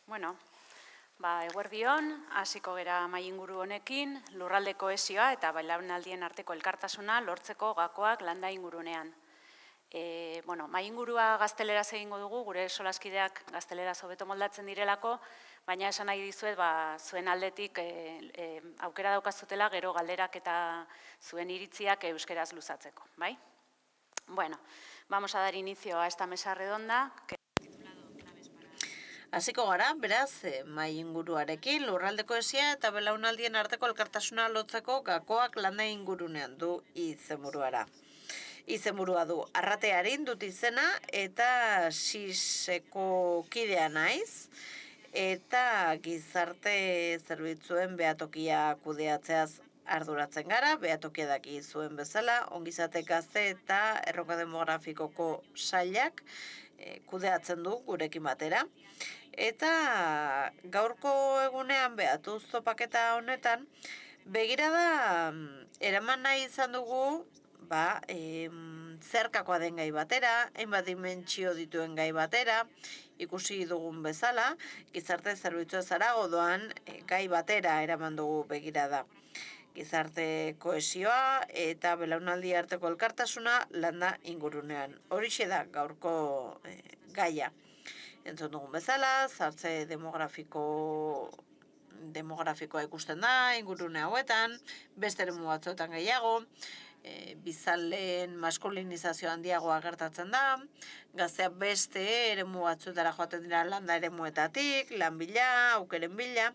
Bueno, eguerdion, hasiko gera mahai inguru honekin, lurralde kohesioa eta belaunaldien arteko elkartasuna lortzeko gakoak landa ingurunean. Mahai ingurua gazteleraz egingo dugu, gure solaskideak gazteleraz hobeto moldatzen direlako, baina esan nahi dizuet, zuen aldetik aukera daukazutela gero galderak eta zuen iritziak euskeraz luzatzeko, bai? Bueno, vamos a dar inicio a esta mesa redonda. Hasiko gara, beraz, mahai inguruarekin, lurralde kohesioa eta belaunaldien arteko elkartasuna lotzeko gakoak landa ingurunean du izenburuara. Izenburua du Arratearin dut izena eta siseko kidea naiz eta gizarte zerbitzuen behatokia kudeatzeaz arduratzen gara, behatokia daki zuen bezala, ongizate gazte eta erronka demografikoko sailak kudeatzen du gurekin batera. Eta gaurko egunean behatuz topaketa honetan, begirada eraman nahi izan dugu, zerkakoa den gai batera, hainbat dimentsio dituen gai batera, ikusi dugun bezala, gizarte zerbitzua Zarago doan gai batera eraman dugu begirada. Gizarte kohesioa eta belaunaldi arteko elkartasuna landa ingurunean. Horixe da gaurko gaia. Entzun dugun bezala, zartze demografikoa ikusten da, ingurune hauetan, beste eremu batzuetan gehiago, bizaleen maskulinizazio handiagoa gertatzen da, gazteak beste eremu batzuetara joaten dira landa eremuetatik, lan bila, aukeren bila,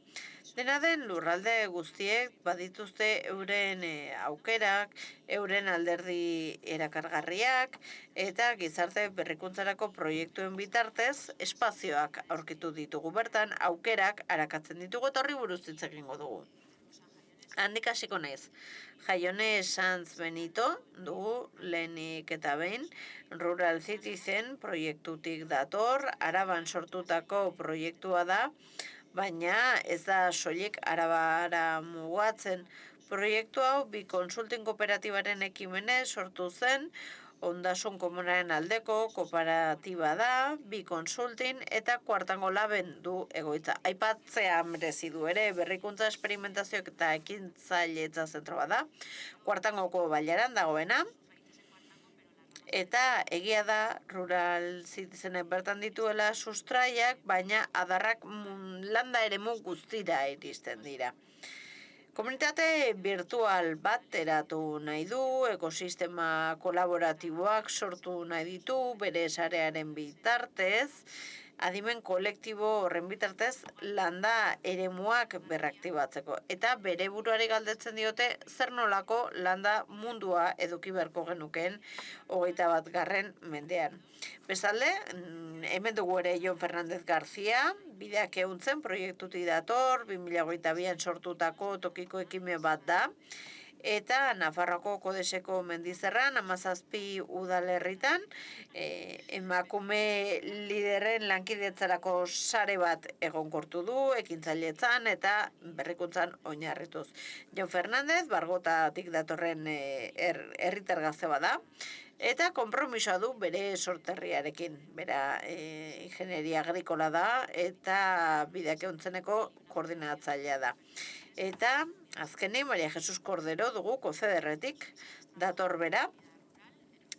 dena den lurralde guztiek badituzte euren aukerak, euren alderdi erakargarriak eta gizarte berrikuntzarako proiektuen bitartez espazioak aurkitu ditugu bertan, aukerak arakatzen ditugu eta horri buruz hitz egingo dugu. Handik hasiko naiz. Jaione Sanz Benito dugu lehenik eta behin, Rural Citizen proiektutik dator, Araban sortutako proiektua da, baina ez da soilik Arabara mugatzen. Proiektu hau bi konsulting kooperatibaren ekimenez sortu zen, Ondasun komunaren aldeko kooperatiba da, bi konsultin eta Kuartango Laben du egoitza. Aipatzea merezi du ere, berrikuntza esperimentazioak eta ekintzailetza zentro bat da. Kuartangoko bailaran dagoena. Eta egia da Rural Citizenek bertan dituela sustraiak, baina adarrak landa eremu guztira iristen dira. Komunitate virtual bat eratu nahi du, ekosistema kolaboratiboak sortu nahi ditu, bere sarearen bitartez, adimen kolektibo horren bitartez landa eremuak berraktibatzeko. Eta bere buruari galdetzen diote zer nolako landa mundua eduki beharko genukeen 21. mendean. Bestalde, hemen dugu ere Jon Fernandez García, bideak euntzen proiektutik dator, 2022an sortutako tokiko ekimen bat da, eta Nafarroako Kodeseko mendizerran, 17 udalerritan, emakume lideren lankidetzarako sare bat egonkortu du, ekintzailetzan eta berrikuntzan oinarrituz. Jon Fernandez, Bargotatik datorren herritar gazte bada, eta konpromisoa du bere sorterriarekin. Bera ingenieria agrikola da eta bideak euntzeneko koordinatzailea da. Eta azkenik Maria Jesus Cordero dugu Kofederretik dator bera,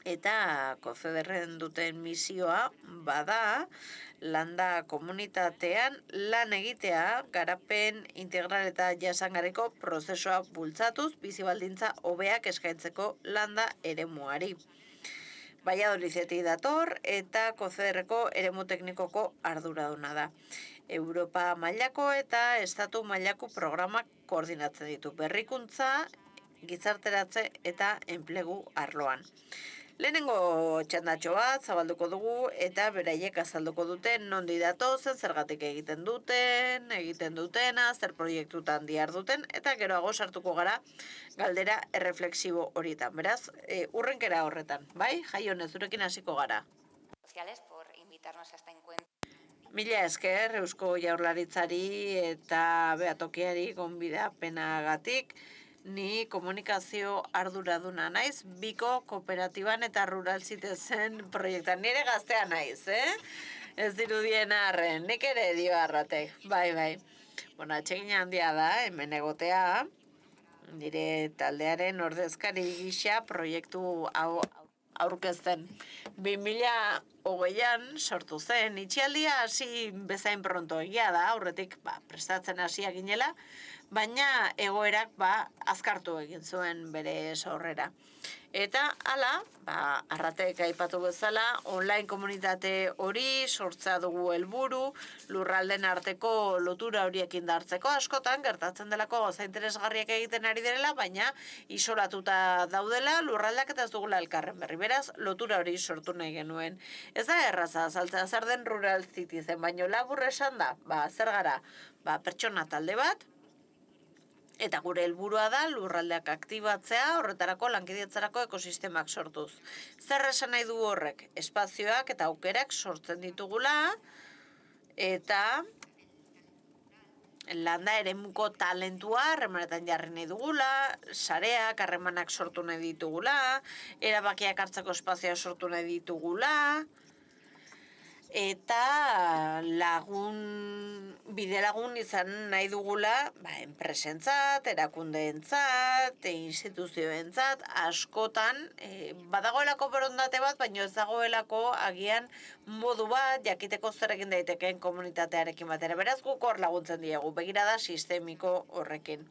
eta Kofederren duten misioa bada landa komunitatean lan egitea garapen integral eta jasangarriko prozesua bultzatuz bizi baldintza hobeak eskaintzeko landa eremuari. Valladolidetik dator eta Kofederreko eremu teknikoko arduraduna da. Europa mailako eta estatu mailako programak koordinatzen ditu berrikuntza, gizarteratze eta enplegu arloan. Lehenengo txandatxo bat zabalduko dugu eta beraiek azalduko duten nondi datozen, zergatik egiten dutena, zer proiektutan diharduten, eta geroago sartuko gara galdera erreflexibo horietan. Beraz, urrenkera horretan, bai? Jaione, zurekin hasiko gara. Por invitarnos a este encuentro. Mila esker, Eusko Jaurlaritzari eta behatokiari gonbidapenagatik, ni komunikazio arduraduna naiz, biko kooperatiban eta Rural Citizen proiektan. Nire gaztea naiz, Ez dirudien arren, nik ere dio arratek, bai. Bueno, atsegin handia da, hemen egotea, nire taldearen ordezkari gisa proiektu hau aurkezten. 2008an sortu zen, itxialdia hasi bezain pronto egia da, aurretik prestatzen hasia ginela, baina egoerak azkartu egin zuen bere sorrera. Eta hala, arratek aipatu bezala, online komunitate hori sortzea dugu helburu, lurralden arteko lotura horiek indartzeko, askotan gertatzen delako gauza interesgarriak egiten ari direla, baina isolatuta daudela lurraldak eta ez dugula elkarren berri. Beraz, lotura hori sortu nahi genuen. Ez da erraza, azaltzea zer den rural citizen, baino labur esan da, zer gara, pertsona talde bat, eta gure helburua da lurraldeak aktibatzea, horretarako lankidetzarako ekosistemak sortuz. Zer esan nahi du horrek? Espazioak eta aukerak sortzen ditugula, eta landa eremuko talentua harremanetan jarri nahi dugula, sareak harremanak sortu nahi ditugula, erabakiak hartzeko espazioa sortu nahi ditugula, eta bide lagun izan nahi dugula, enpresentzat, erakundeentzat, instituzioentzat, askotan, badagoelako borondate bat, baina ez dagoelako agian modu bat, jakiteko zer egin daitekeen komunitatearekin batera. Beraz guk hor laguntzen diegu, begirada sistemiko horrekin.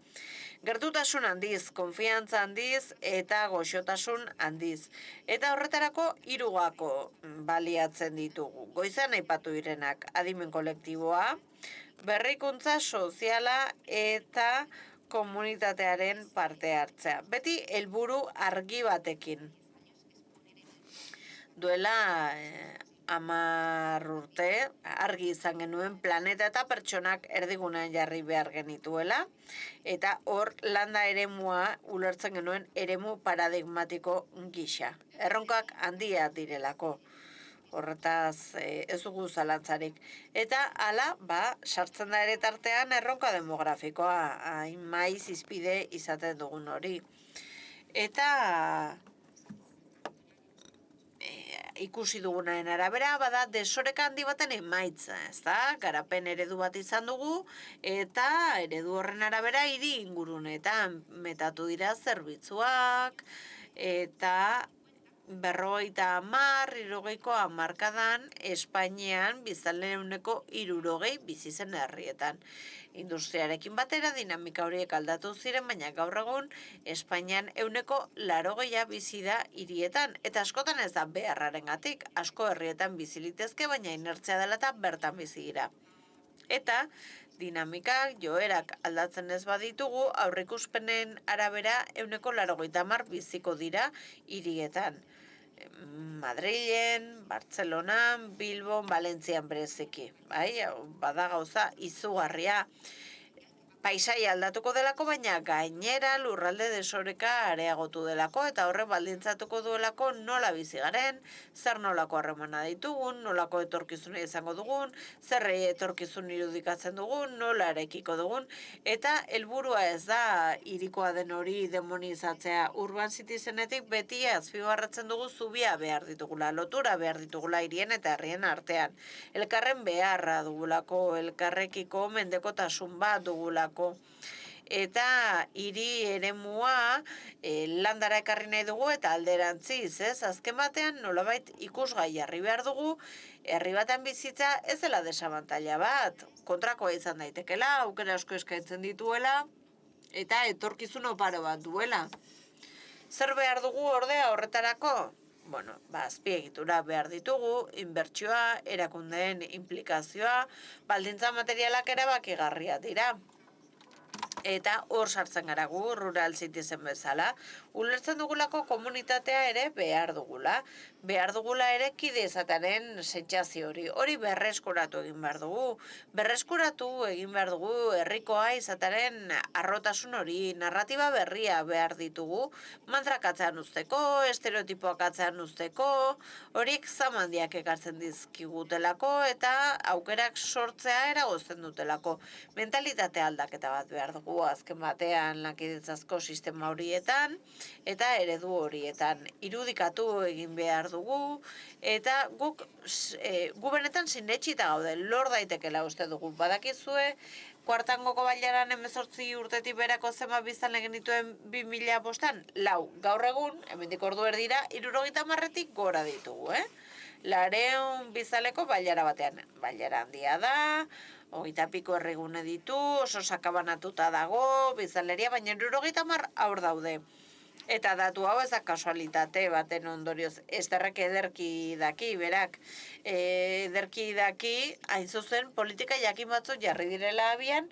Gertutasun handiz, konfiantza handiz eta goxotasun handiz. Eta horretarako 3 gako baliatzen ditugu. Goizan aipatu direnak adimen kolektiboa, berrikuntza soziala eta komunitatearen parte hartzea. Beti helburu argi batekin. Duela 10 urte, argi izan genuen planeta eta pertsonak erdigunean jarri behar genituela, eta hor landa eremua ulertzen genuen eremu paradigmatiko gisa. Erronkak handia direlako, horretaz ez dugu zalantzarik. Eta hala, sartzen da ere tartean erronka demografikoa, hain maiz izpide izaten dugun hori. Eta ikusi dugunaren arabera, bada desoreka handi baten emaitza, ezta? Garapen eredu bat izan dugu, eta eredu horren arabera hiri ingurunetan metatu dira zerbitzuak, eta 50-60ko hamarkadan Espainian biztanleen 60 bizi zen herrietan. Industriarekin batera dinamika horiek aldatu ziren, baina gaur egun Espainian 80 bizi da hirietan, eta askotan ez da beharrarengatik, asko herrietan bizi litezke, baina inertzia dela eta bertan bizi dira. Eta dinamikak, joerak aldatzen ez baditugu, aurrikuspenen arabera 80 biziko dira hirietan. Madrilen, Bartzelonan, Bilbon, Valentzian bereziki. Bada gauza izugarria. Paisaia aldatuko delako, baina gainera lurralde desoreka areagotu delako, eta horre baldintzatuko duelako nola bizi garen, zer nolako harremana ditugun, nolako etorkizuna izango dugun, zer etorkizun irudikatzen dugun, nola erekiko dugun, eta helburua ez da hirikoa den hori demonizatzea. Urban citizenetik beti azpimarratzen dugu zubia behar ditugula, lotura behar ditugula hirien eta herrien artean. Elkarren beharra dugulako, elkarrekiko mendekotasun bat dugulako. Eta hiri eremua landara ekarri nahi dugu eta alderantziz, ez? Azken batean nolabait ikusgai jarri behar dugu, herri batean bizitza ez dela desabantaila bat, kontrakoa izan daitekela, aukera asko eskaintzen dituela, eta etorkizun oparo bat duela. Zer behar dugu ordea horretarako? Azpiegitura behar ditugu, inbertsioa, erakundeen implikazioa, baldintza materialak erabakigarriak dira. Eta hor sartzen gara gu, rural citizen bezala, ulertzen dugulako komunitatea ere behar dugula. Behar dugula ere kide izataren sentsazio hori berreskuratu egin behar dugu. Berreskuratu egin behar dugu herrikoa izataren harrotasun hori, narratiba berria behar ditugu, mantrak atzean usteko, estereotipoak atzean usteko, horiek zamandiak ekartzen dizkigutelako eta aukerak sortzea eragozten dutelako. Mentalitate aldaketa bat behar dugu. dugu azken batean lankidetzazko sistema horietan eta eredu horietan. Irudikatu egin behar dugu eta guk gu benetan sinetsita gaude, lor daitekela uste dugu. Badakizue, kuartangoko bailaran 18 urtetik berako zenbat biztanle genituen 2005an? 4. Gaur egun, hemendik ordu erdira, 70-tik gora ditugu, 200 bizaleko bailara batean. Bailara handia da, 20 piko erregune ditu, oso sakabanatuta dago, bizaleria, baina 70 haur daude. Eta datu hau ez da kasualitate baten ondorioz, Esterrek ederki daki, berak, ederki daki, hain zuzen, politika jakin batzuk jarri direla abian,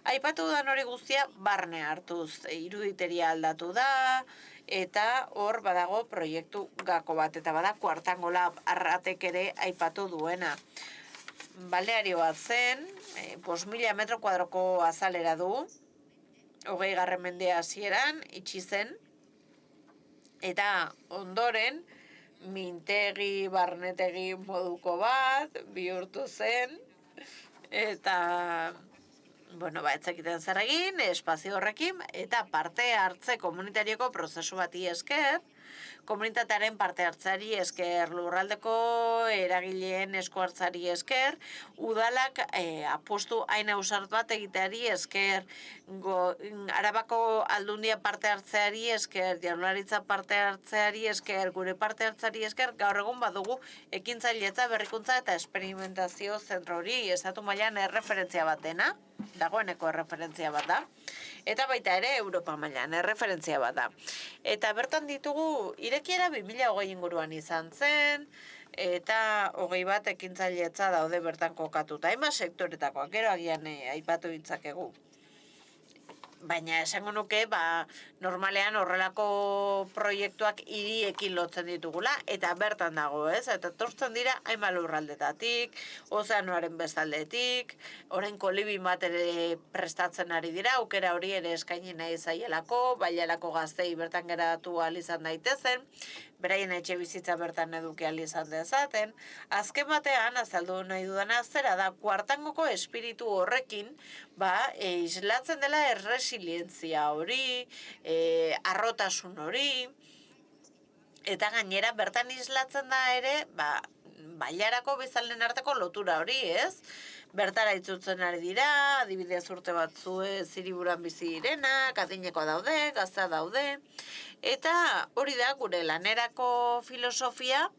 aipatu dudan hori guztia barne hartuz, iruditeria aldatu da, eta hor badago proiektu gako bat, eta bada kuartango lab Arratek ere aipatu duena. Balneario bat zen, 5.000 metro kuadroko azalera du, 20. mende hasieran itxi zen, eta ondoren, mintegi, barnetegi moduko bat, bihurtu zen, eta, bueno, etzekiten zer egin, espazio horrekin, eta parte hartze komunitarioko prozesu bati esker, komunitatearen parte hartzari esker, lurraldeko eragileen esku hartzari esker, udalak apostu hain ausart bat egiteari esker, Arabako aldundia parte hartzeari esker, Jaurlaritza parte hartzeari esker, gure parte hartzeari esker, gaur egun badugu ekintzailetza, berrikuntza eta esperimentazio zentro hori, estatu mailan erreferentzia bat dena, dagoeneko erreferentzia bat da, eta baita ere Europa mailan erreferentzia bat da. Eta bertan ditugu, irekiera 2020 inguruan izan zen, eta 21 ekintzailetza daude bertan kokatuta. Hainbat sektoretakoak, gero agian aipatu ditzakegu. Baina esango nuke, normalean horrelako proiektuak hiriekin lotzen ditugula, eta bertan dago, Eta tortzen dira hainbat lurraldetatik, ozeanoaren bestaldetik, orain kolibin bat ere prestatzen ari dira, aukera hori ere eskaini nahi zaielako, bailarako gaztei bertan geratu ahal izan daitezen, beraien etxe bizitza bertan eduki ahal izan dezaten. Azken batean, azaldu nahi dudana zera da, kuartangoko espiritu horrekin, islatzen dela resilientzia hori, arrotasun hori, eta gainera bertan islatzen da ere, bailarako bizalen arteko lotura hori, Bertara itzutzen ari dira, adibidez urte batzue ziriburan bizi direnak, adineko daude, gazta daude, eta hori da gure lanerako filosofia,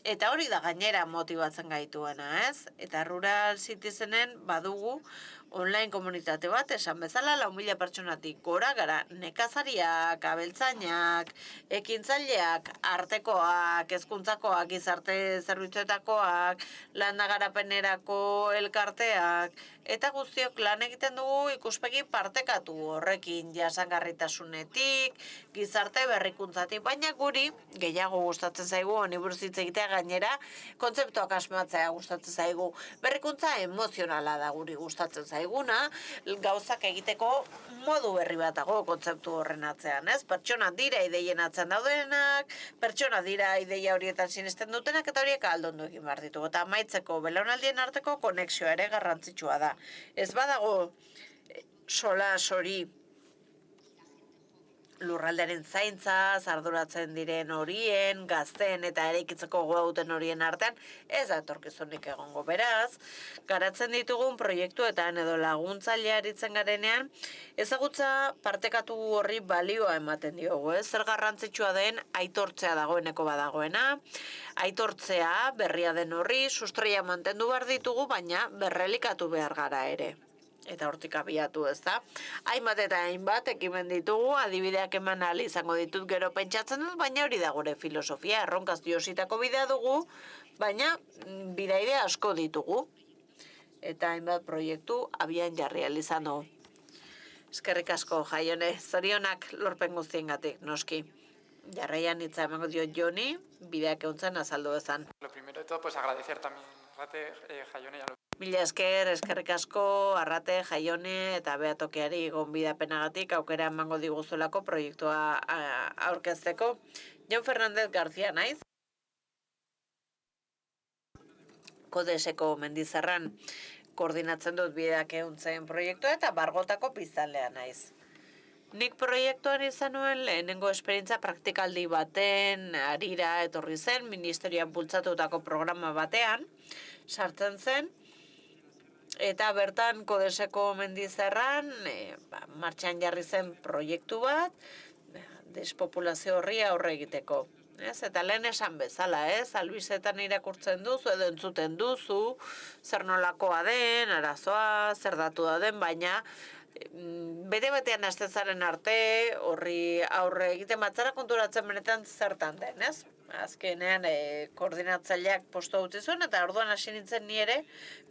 eta hori da gainera motibatzen gaituena, Eta Rural Citizenen badugu online komunitate bat, esan bezala, 4.000 pertsonatik gora gara, nekazariak, abeltzainak, ekintzaileak, artekoak, hezkuntzakoak, gizarte zerbitzuetakoak, landa garapenerako elkarteak, eta guztiok lan egiten dugu ikuspegi partekatu horrekin, jasangarritasunetik, gizarte berrikuntzatik, baina guri gehiago gustatzen zaigu, honi buruz hitz egitea gainera, kontzeptuak asmatzea gustatzen zaigu. Berrikuntza emozionala da guri gustatzen zaiguna, gauzak egiteko modu berri bat dago kontzeptu horren atzean, Pertsona dira ideien atzean daudenak, pertsona dira ideia horietan sinesten dutenak, eta horiek aldondu egin behar ditugu. Eta amaitzeko belaunaldien arteko konexioa ere garrantzitsua da. Ez badago solas hori lurraldearen zaintza, arduratzen diren horien, gazten eta eraikitzeko goa duten horien artean, ez da etorkizunik egongo. Beraz, garatzen ditugun proiektuetan edo laguntzailea aritzen garenean, ezagutza partekatu horri balioa ematen diogu, Zer garrantzitsua den aitortzea dagoeneko badagoena, aitortzea berria den horri, sustraia mantendu behar ditugu, baina berrelikatu behar gara ere. Eta hortik abiatu, Hainbat eta hainbat ekimen ditugu, adibideak eman ahal izango ditut gero pentsatzen dut, baina hori da gure filosofia, erronkaz jositako bidea dugu, baina bidaide asko ditugu. Eta hainbat proiektu abian jarri ahal izan dugu. Eskerrik asko, Jaione, zorionak lorpen guztiengatik, noski. Jarraian hitza emango dio Joni, bideak euntzen azaldu ezan. Lo primero de todo, pues agradecer también Arrate, Jaione y a los... Mila esker, eskerrik asko, Arrate, Jaione eta Beatokiari gonbidapenagatik aukera emango diguzulako proiektua aurkezteko. Jon Fernandez García naiz. Kodeseko Mendizarran koordinatzen dut bideak ehuntzen proiektua eta Bargotako biztanlea naiz. Nik proiektuan izan nuen lehenengo esperientza praktikaldi baten harira etorri zen, ministerioan bultzatutako programa batean, sartzen zen, eta bertan Kodeseko mendizerran martxan jarri zen proiektu bat, despopulazio horri aurre egiteko. Eta lehen esan bezala, albizetan irakurtzen duzu edo entzuten duzu, zer nolakoa den, arazoa, zer datu da den, baina bete-betean astezaren arte horri aurre egiten batzara konturatzen benetan zertan den, ez? Azkenean koordinatzaileak postu utzi zuen eta orduan hasi nintzen ni ere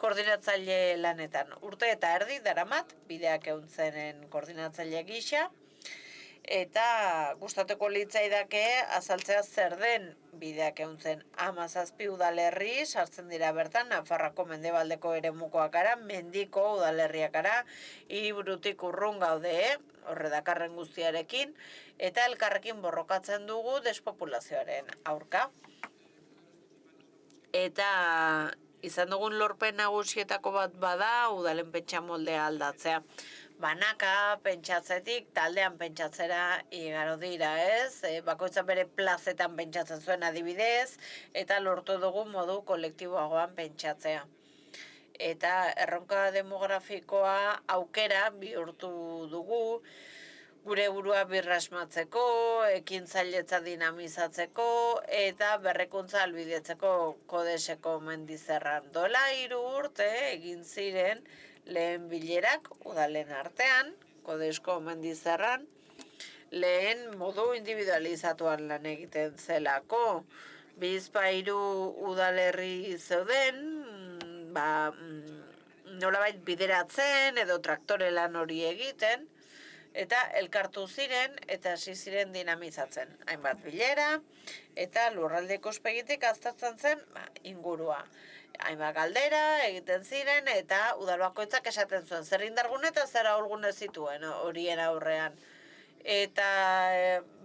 koordinatzaile lanetan. Urte eta erdi daramat bideak ehuntzenen koordinatzaile gisa, eta gustatuko litzaidake azaltzea zer den bideak ehuntzen. 17 udalerri sartzen dira bertan, Nafarroako mendebaldeko eremukoak gara, mendiko udalerriak gara, hiriburutik urrun gaude, horre dakarren guztiarekin, eta elkarrekin borrokatzen dugu despopulazioaren aurka. Eta izan dugun lorpen nagusietako bat bada, udalen pentsamoldea aldatzea. Banaka pentsatzetik taldean pentsatzera igaro dira, ez? Bakoitzak bere plazetan pentsatzen zuen adibidez, eta lortu dugu modu kolektiboagoan pentsatzea. Eta erronka demografikoa aukera bihurtu dugu, gure burua birrasmatzeko, ekintzailetza dinamizatzeko, eta berrekuntza albidetzeko Kodeseko mendizerran. Dola 3 urte egin ziren lehen bilerak udalen artean, Kodesko mendizerran, lehen modu individualizatuan lan egiten zelako. Bizpahiru udalerri zeuden, nolabait bideratzen edo traktore lan hori egiten, eta elkartu ziren eta hasi ziren dinamizatzen. Hainbat bilera eta lurralde ikuspegitik aztertzen zen ingurua. Hainbat galdera egiten ziren eta udal bakoitzak esaten zuen zer indargune eta zer ahulgune zituen horien aurrean. Eta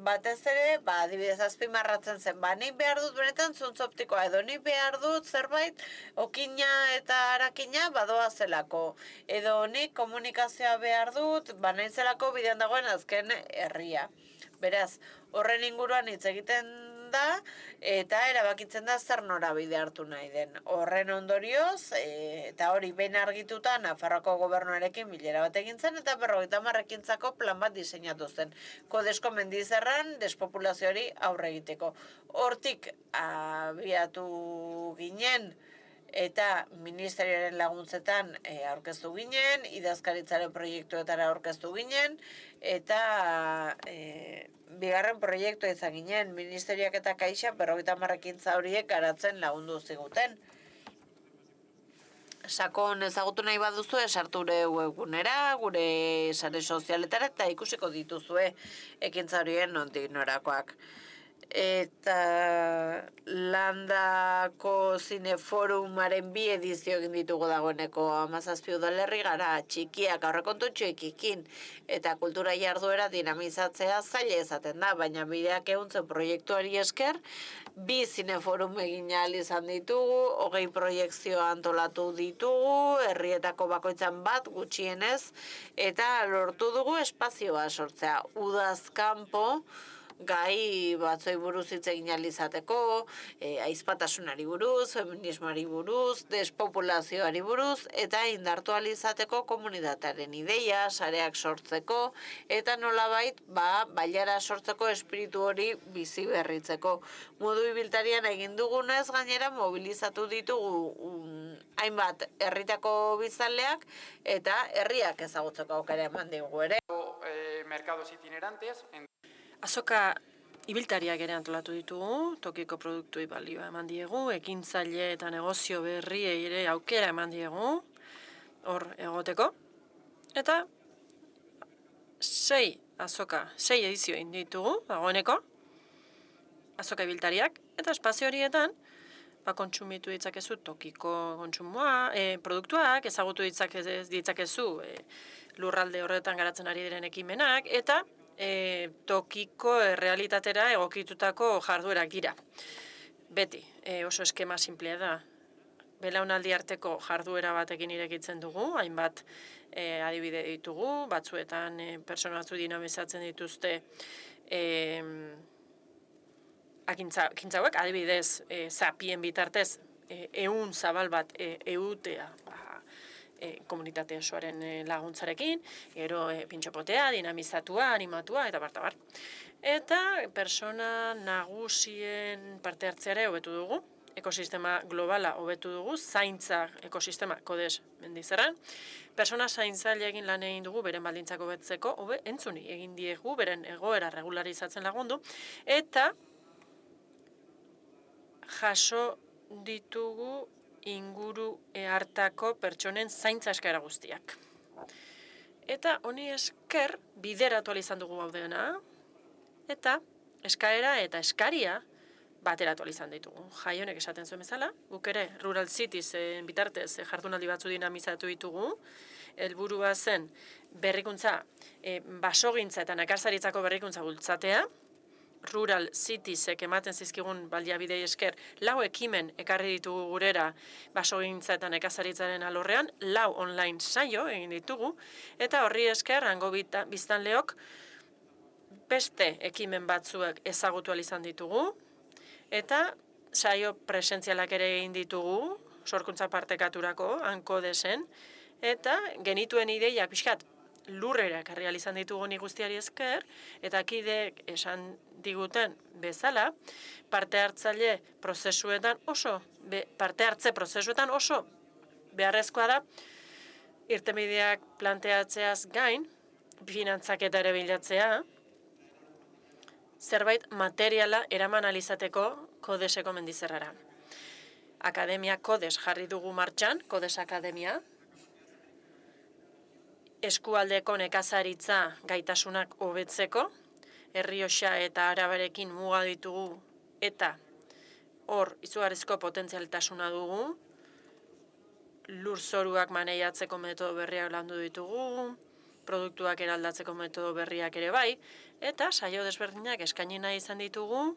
batez ere, adibidez azpimarratzen zen, nik behar dut benetan zuntz optikoa, edo nik behar dut zerbait okina eta harakina badoa zelako, edo nik komunikazioa behar dut, nahizelako bidean dagoen azken herria. Beraz, horren inguruan hitz egiten da, eta erabakitzen da zer norabide hartu nahi den. Horren ondorioz, eta hori behin argituta Nafarroako gobernuarekin bilera bat egin zen, eta 50 ekintzako plan bat diseinatu zen. Kodesko mendizerran despopulazioari aurre egiteko. Hortik abiatu ginen, eta ministerioaren laguntzetan aurkeztu ginen, idazkaritzaren proiektuetara aurkeztu ginen, eta bigarren proiektua izan ginen, ministerioak eta Kaixa 50 ekintza horiek garatzen lagundu ziguten. Sakon ezagutu nahi baduzu, sartu gure webgunera, gure sare sozialetara, eta ikusiko dituzue ekintza horien nondik norakoak. Eta Landako Zineforumaren 2 edizio egin ditugu dagoeneko 17 udalerri gara, txikiak aurrekontu txikikin, eta kultura jarduera dinamizatzea zaila ezaten da, baina bideak ehuntzen proiektuari esker, 2 zineforum egin ahal izan ditugu, 20 proiekzio antolatu ditugu, herrietako bakoitzan bat gutxienez, eta lortu dugu espazioa sortzea, udazkanpo, gai batzoi buruz hitz egin ahal izateko, ahizpatasunari buruz, feminismoari buruz, despopulazioari buruz, eta indartu ahal izateko komunitatearen ideia, sareak sortzeko, eta nolabait, bailara sortzeko espiritu hori bizi berritzeko. Modu ibiltarian egin dugunez, gainera mobilizatu ditugu hainbat herritako biztanleak, eta herriak ezagutzeko aukera eman digu ere. Mercados itinerantes. Azoka ibiltariak ere antolatu ditugu, tokiko produktuei balioa eman diegu, ekintzaile eta negozio berriei ere aukera eman diegu, hor egoteko. Eta 6 edizio egin ditugu, dagoeneko, azoka ibiltariak, eta espazio horietan, kontsumitu ditzakezu tokiko kontsumoa, produktuak, ezagutu ditzakezu lurralde horretan garatzen ari diren ekimenak, eta tokiko realitatera egokitutako jarduerak dira. Beti, oso eskema simplea da. belaunaldi arteko jarduera batekin irekitzen dugu, hainbat adibide ditugu, batzuetan pertsona batzu dinamizatzen dituzte ekintza hauek, adibidez, zapien bitartez, ehun zabal bat eutea komunitate osoaren laguntzarekin, gero pintxopotea, dinamizatua, animatua, eta bar. Eta persona nagusien parte hartzeare hobetu dugu, ekosistema globala hobetu dugu, zaintza ekosistema kodes Mendizerran. Persona zaintzaileekin lan egin dugu beren baldintzak hobetzeko, entzuni egin diegu beren egoera regularizatzen lagundu, eta jaso ditugu inguru hartako pertsonen zaintza eskaera guztiak. Eta honi esker bideratu ahal izan dugu gaudena, eta eskaera eta eskaria bateratu ahal izan ditugu. Jaionek esaten zuen bezala, guk ere Rural Cities bitartez jardunaldi batzu dinamizatu ditugu, helburua zen berrikuntza, basogintza eta nekazaritzako berrikuntza bultzatea, Rural Citiesek ematen zizkigun baliabidei esker 4 ekimen ekarri ditugu gurera basogintza eta nekazaritzaren alorrean, 4 online saio egin ditugu, eta horri esker hango biztanleok beste ekimen batzuek ezagutu ahal izan ditugu, eta saio presentzialak ere egin ditugu, sorkuntza partekaturako, hanko desen, eta genituen ideiak pixkat lurrera ekarri ahal izan ditugu ni guztiari esker, eta kideek esan diguten bezala, parte hartze prozesuetan oso beharrezkoa da, irtenbideak planteatzeaz gain, finantzaketa ere bilatzea, zerbait materiala eraman ahal izateko Kodeseko Mendizerrara. Akademia Kodes jarri dugu martxan, Kodes Akademia, eskualdeko nekazaritza gaitasunak hobetzeko, Errioxa eta Arabarekin muga ditugu eta hor izugarrizko potentzialtasuna dugu, lurzoruak maneiatzeko metodo berriak landu ditugu, produktuak eraldatzeko metodo berriak ere bai, eta saio desberdinak eskaini nahi izan ditugu,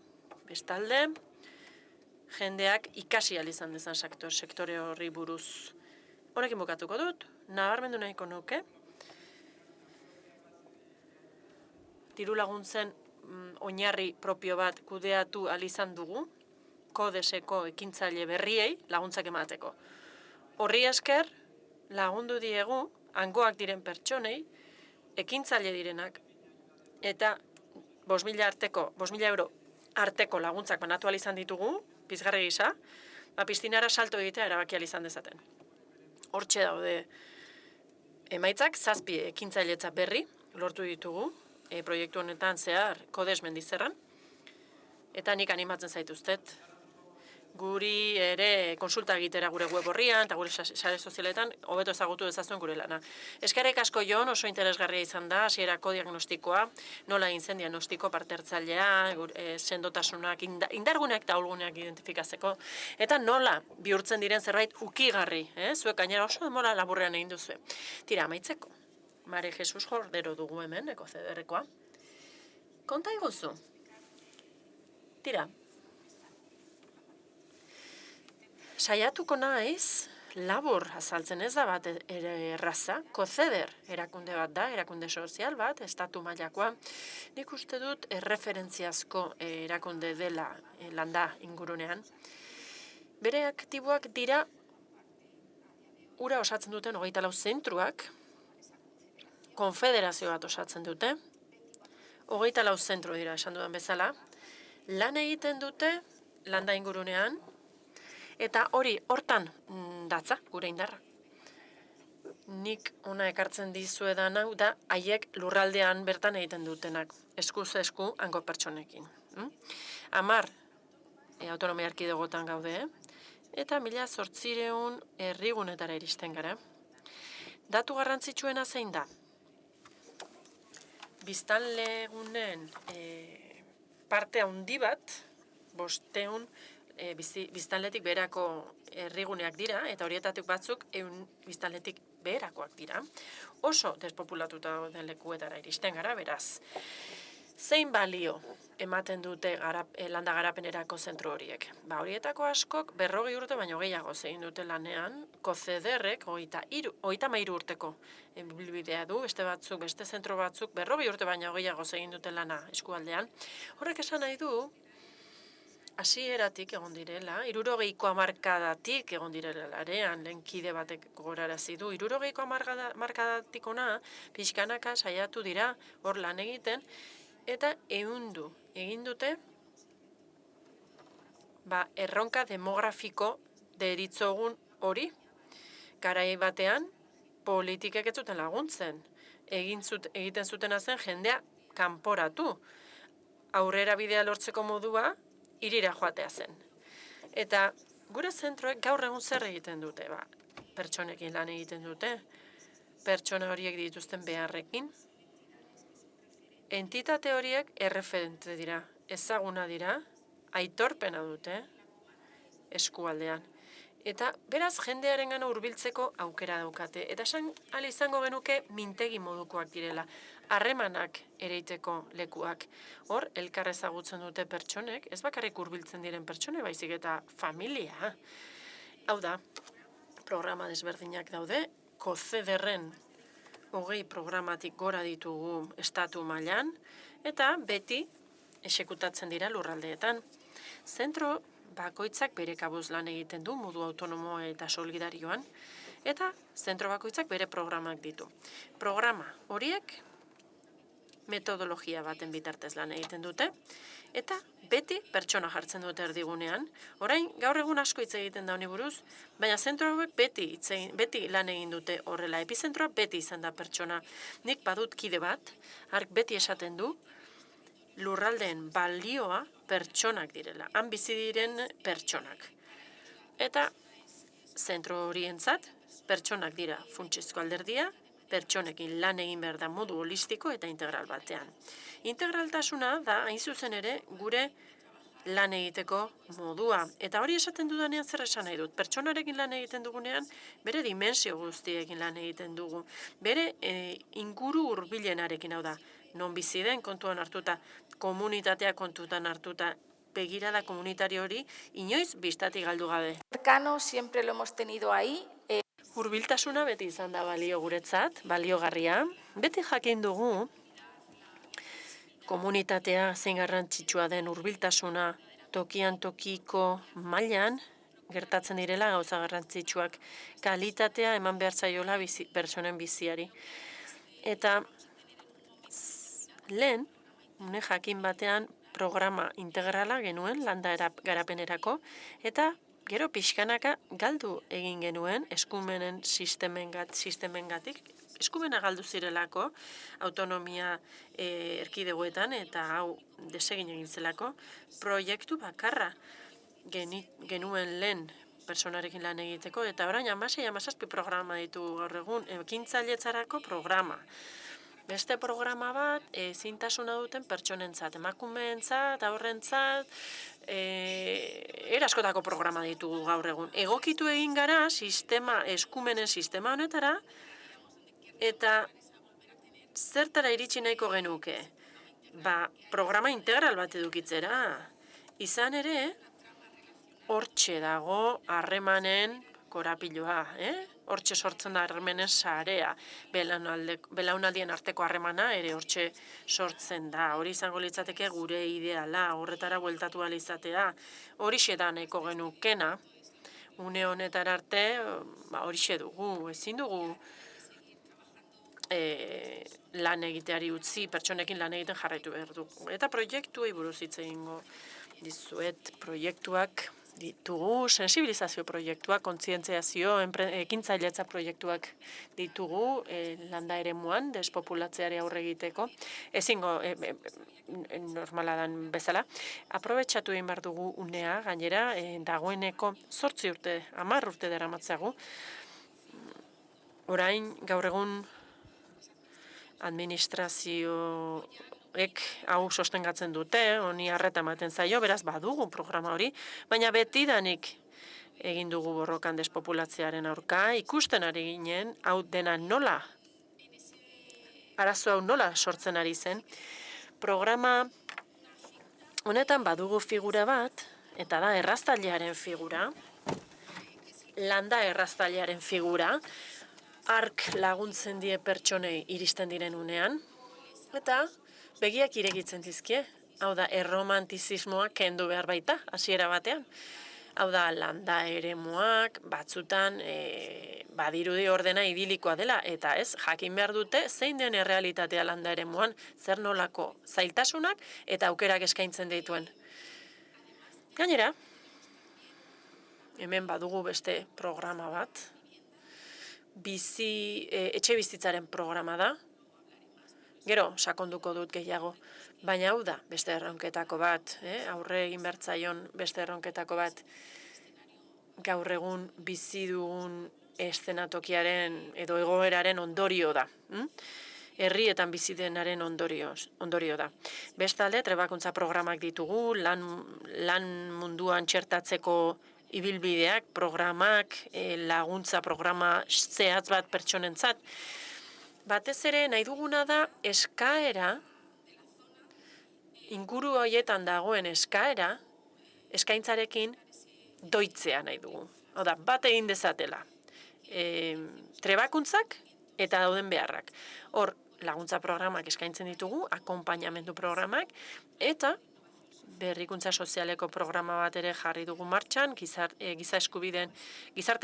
bestalde, jendeak ikasi ahal izan dezan sektore horri buruz. Honekin bukatuko dut, nabarmendu nahiko nuke, diru laguntzen oinarri propio bat kudeatu ahal izan dugu, Kodeseko ekintzaile berriei laguntzak emateko. Horri esker lagundu diegu hangoak diren pertsonei, ekintzaile direnak, eta 5.000 euro arteko laguntzak banatu ahal izan ditugu, pizgarri gisa, piztinara salto egitea erabaki ahal izan dezaten. Hortxe daude emaitzak, 7 ekintzailetza berri lortu ditugu, proiektu honetan zehar Kodes Mendizerran, eta nik animatzen zaituztet. Guri ere konsulta egitera gure web horrian, eta gure sare sozialetan, hobeto ezagutu dezazuen gure lana. Eskerrik asko Jon, oso interesgarria izan da, hasierako diagnostikoa, nola egin zen diagnostiko parte hartzailea, sendotasunak, indarguneak eta ahulguneak identifikatzeko, eta nola bihurtzen diren zerbait ukigarri, zuek gainera oso denbora laburrean egin duzue. Tira, amaitzeko. Mari Jesus Jordero dugu hemen, ekozederrekoa. Konta iguzu. Tira. Saiatuko naiz, labur azaltzen ez da bat ere erraza, Kozeder erakunde bat da, erakunde sozial bat, estatu mailakoa. Nik uste dut erreferentziazko erakunde dela landa ingurunean. Bere aktiboak dira ura osatzen duten 24 zentruak, konfederazio bat osatzen dute, 24 zentro dira esan dudan bezala, lan egiten dute landa ingurunean, eta hortan datza, gure indarra. Nik ona ekartzen dizuedan hau da, haiek lurraldean bertan egiten dutenak, eskuz esku hango pertsonekin. 10 autonomia erkidegotan gaude, eta 1800 herrigunetara iristen gara. Datu garrantzitsuena zein da? Biztanlegunen parte handi bat, 500 biztanletik beherako herriguneak dira, eta horietatik batzuk 100 biztanletik beherakoak dira. Oso despopulatuta den lekuetara iristen gara, beraz. Zein balio ematen dute landa garapenerako zentro horiek? Horietako askok 40 urte baino gehiago egin dute lanean, COCEDERrek 33 urteko ibilbidea du, beste zentro batzuk 40 urte baino gehiago egin dute lana eskualdean. Horrek esan nahi du, hasieratik egon direla, 60ko hamarkadatik egon direla larean, lehen kide batek gogorarazi du, 60ko hamarkadatik ona, pixkanaka saiatu dira hor lan egiten, eta ehundu egin dute erronka demografiko deritzogun hori. Garai batean, politikek ez zuten laguntzen. Egiten zutena zen jendea kanporatu. Aurrera bidea lortzeko modua, hirira joatea zen. Eta gure zentroek gaur egun zer egiten dute? Pertsonekin lan egiten dute, pertsona horiek dituzten beharrekin. Entitate horiek erreferente dira, ezaguna dira, aitorpena dute eskualdean. Eta beraz jendearengana hurbiltzeko aukera daukate. Eta esan ahal izango genuke mintegi modukoak direla, harremanak ereiteko lekuak. Hor, elkar ezagutzen dute pertsonek, ez bakarrik hurbiltzen diren pertsone, baizik eta familia. Hau da, programa desberdinak daude, COCEDERren 20 programatik gora ditugu estatu mailan, eta beti exekutatzen dira lurraldeetan. Zentro bakoitzak bere kabuz lan egiten du, modu autonomo eta solidarioan, eta zentro bakoitzak bere programak ditu. Programa horiek metodologia baten bitartez lan egiten dute, eta beti pertsona jartzen dute erdigunean. Orain, gaur egun asko hitz egiten da honi buruz, baina zentro hauek beti lan egin dute horrela. Epizentroa beti izan da pertsona. Nik badut kide bat, hark beti esaten du, lurraldeen balioa pertsonak direla, han bizi diren pertsonak. Eta zentro horientzat pertsonak dira funtsezko alderdia, pertsonekin lan egin behar da modu holistiko eta integral batean. Integraltasuna da, hain zuzen ere, gure lan egiteko modua. Eta hori esaten dudanean zer esan nahi dut. Pertsonarekin lan egiten dugunean, bere dimensio guztiekin lan egiten dugu. Bere inguru hurbilenarekin, hau da, non bizi den kontuan hartuta, komunitatea kontutan hartuta, begirada komunitario hori, inoiz bistatik galdu gabe. Cercano siempre lo hemos tenido ahí. Hurbiltasuna beti izan da balio guretzat, baliogarria. Beti jakin dugu, komunitatea zein garrantzitsua den hurbiltasuna tokian tokiko mailan gertatzen direla gauza garrantzitsuak, kalitatea eman behar zaiola pertsonen biziari. Eta lehen, une jakin batean programa integrala genuen landa garapenerako, eta gero pixkanaka galdu egin genuen eskumenen sistemengatik, eskumena galdu zirelako autonomia erkidegoetan eta hau desegin egin zelako, proiektu bakarra genuen lehen personarekin lan egiteko, eta orain 16-17 programa ditugu gaur egun, ekintzailetzarako programa. Beste programa bat, ezintasuna duten pertsonentzat, emakumeentzat, haurrentzat, eraskotako programa ditugu gaur egun. Egokitu egin gara eskumenen sistema honetara, eta zertara iritsi nahiko genuke? Programa integral bat edukitzera. Izan ere, hortxe dago harremanen korapiloa, hortxe sortzen da harremanen sarea, belaunaldien arteko harremana ere hortxe sortzen da. Hori izango litzateke gure ideala, horretara bueltatu ahal izatea, horixe da nahiko genukena, une honetar arte, horixe dugu, ezin dugu lan egiteari utzi, pertsonekin lan egiten jarraitu behar dugu. Eta proiektuei buruz hitz egingo dizuet, proiektuak ditugu, sensibilizazio proiektuak, kontzientziazio, ekintzailetza proiektuak ditugu landa eremuan, despopulatzeari aurre egiteko. Ezingo normala dan bezala. Aprobetxatu egin behar dugu unea, gainera, dagoeneko 8 urte, 10 urte daramatzagu. Orain, gaur egun administrazioek hau sostengatzen dute, honi arreta ematen zaio, beraz badugu programa hori, baina betidanik egin dugu borrokan despopulatzearen aurka, ikusten ari ginen, hau dena nola, arazo hau nola sortzen ari zen, Programa honetan badugu figura bat, eta da erraztailearen figura, landa erraztailearen figura, ark laguntzen die pertsonei iristen diren unean, eta begiak irekitzen dizkie, hau da erromantizismoa kendu behar baita, hasiera batean. Hau da, landa eremuak, batzutan badirudi ordena idilikoa dela, eta ez, jakin behar dute zein den errealitatea landa eremuan, zer nolako zailtasunak eta aukerak eskaintzen dituen. Gainera, hemen badugu beste programa bat, etxe bizitzaren programa da, gero sakonduko dut gehiago, baina hau da beste erronketako bat, aurre egin bertzaion beste erronketako bat, gaur egun bizi dugun eszenatokiaren edo egoeraren ondorio da. Herrietan bizi denaren ondorio da. Bestalde, trebakuntza programak ditugu, lan munduan txertatzeko ibilbideak, programak, laguntza programa zehatz bat pertsonentzat. Batez ere nahi duguna da eskaera, inguru horietan dagoen eskaintzarekin doitzea nahi dugu. Oda, bat egin dezatela. Trebakuntzak eta dauden beharrak. Hor, laguntza programak eskaintzen ditugu, akonpainamendu programak, eta berrikuntza sozialeko programa bat ere jarri dugu martxan, gizarte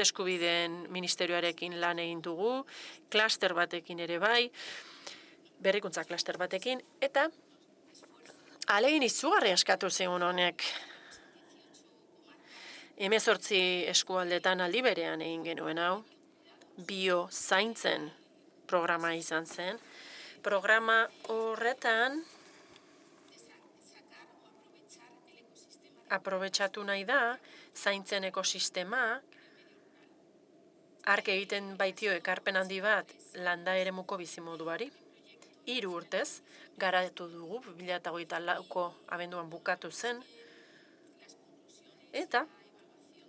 eskubideen ministerioarekin lan egin dugu, klaster batekin ere bai, berrikuntza klaster batekin, eta ahalegin izugarri askatu zigun honek. 18 eskualdetan aldi berean egin genuen hau, bio zaintzen programa izan zen. Programa horretan aprobetxatu nahi da, zaintzen ekosistema, ark egiten baitio ekarpen handi bat landa eremuko bizimoduari. 3 urtez, garatu dugu, 2024ko abenduan bukatu zen, eta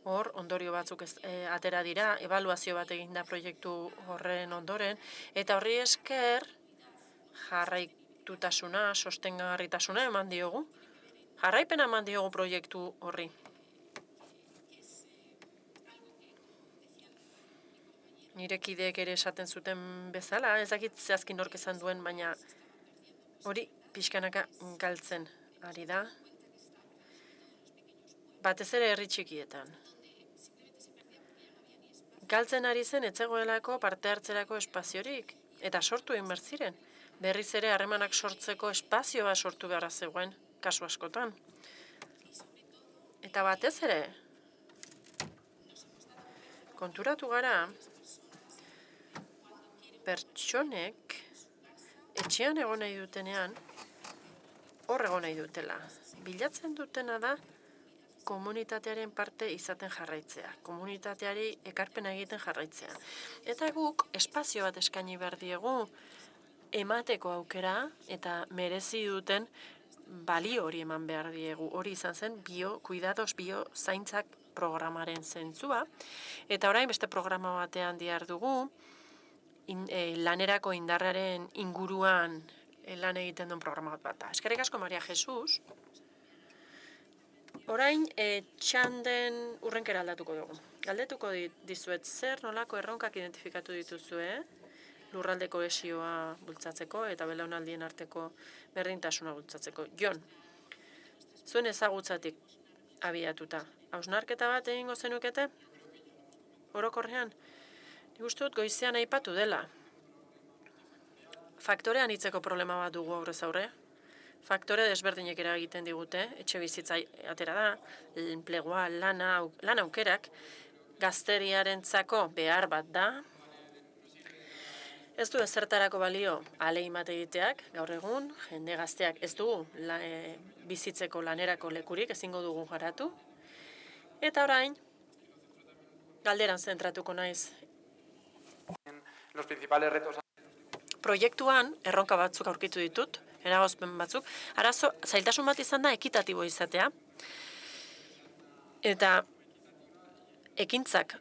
hor ondorio batzuk atera dira, ebaluazio bat egin da proiektu horren ondoren, eta horri esker jarraitutasuna, sostengarritasuna eman diogu, jarraipena eman diogu proiektu horri. Nire kideek ere esaten zuten bezala, ez dakit zehazkin nork esan duen, baina hori pixkanaka galtzen ari da. Batez ere herri txikietan. Galtzen ari zen etzegoelako parte hartzerako espaziorik, eta sortu egin behar ziren. Berriz ere harremanak sortzeko espazioa sortu beharra zegoen, kasu askotan. Eta batez ere, konturatu gara, pertsonek etxean egon nahi dutenean, hor egon nahi dutela. Bilatzen dutena da, komunitatearen parte izaten jarraitzea, komunitateari ekarpena egiten jarraitzea. Eta guk espazio bat eskaini behar diegu, emateko aukera eta merezi duten balio hori eman behar diegu. Hori izan zen kuidados bio zaintzak programaren zentzua. Eta orain beste programa batean dihar dugu, lanerako indarraren inguruan lan egiten duen programa bat. Eskerrik asko, Maria Jesus. Orain, txanden urrenkera aldatuko dugu. Galdetuko dizuet zer nolako erronkak identifikatu dituzue, lurralde kohesioa bultzatzeko eta belaunaldien arteko berdintasuna bultzatzeko. Jon, zuen ezagutzatik abiatuta. Hausnarketa bat egingo zenukete? Orokorrean? Nik uste dut goizean aipatu dela. Faktorean hitzeko problema bat dugu aurrez aurre. Faktore desberdinek eragiten digute, etxe bizitza atera da, enplegua, lan aukerak, gazteriarentzako behar bat da. Ez du ezertarako balio ahalegin bat egiteak, gaur egun, jende gazteak ez dugu bizitzeko lanerako lekurik, ezingo dugu garatu. Eta orain, galderan zentratuko naiz. Los principales retos. Proiektuan erronka batzuk aurkitu ditut, eragozpen batzuk. Arazo, zailtasun bat izan da ekitatibo izatea. Eta ekintzak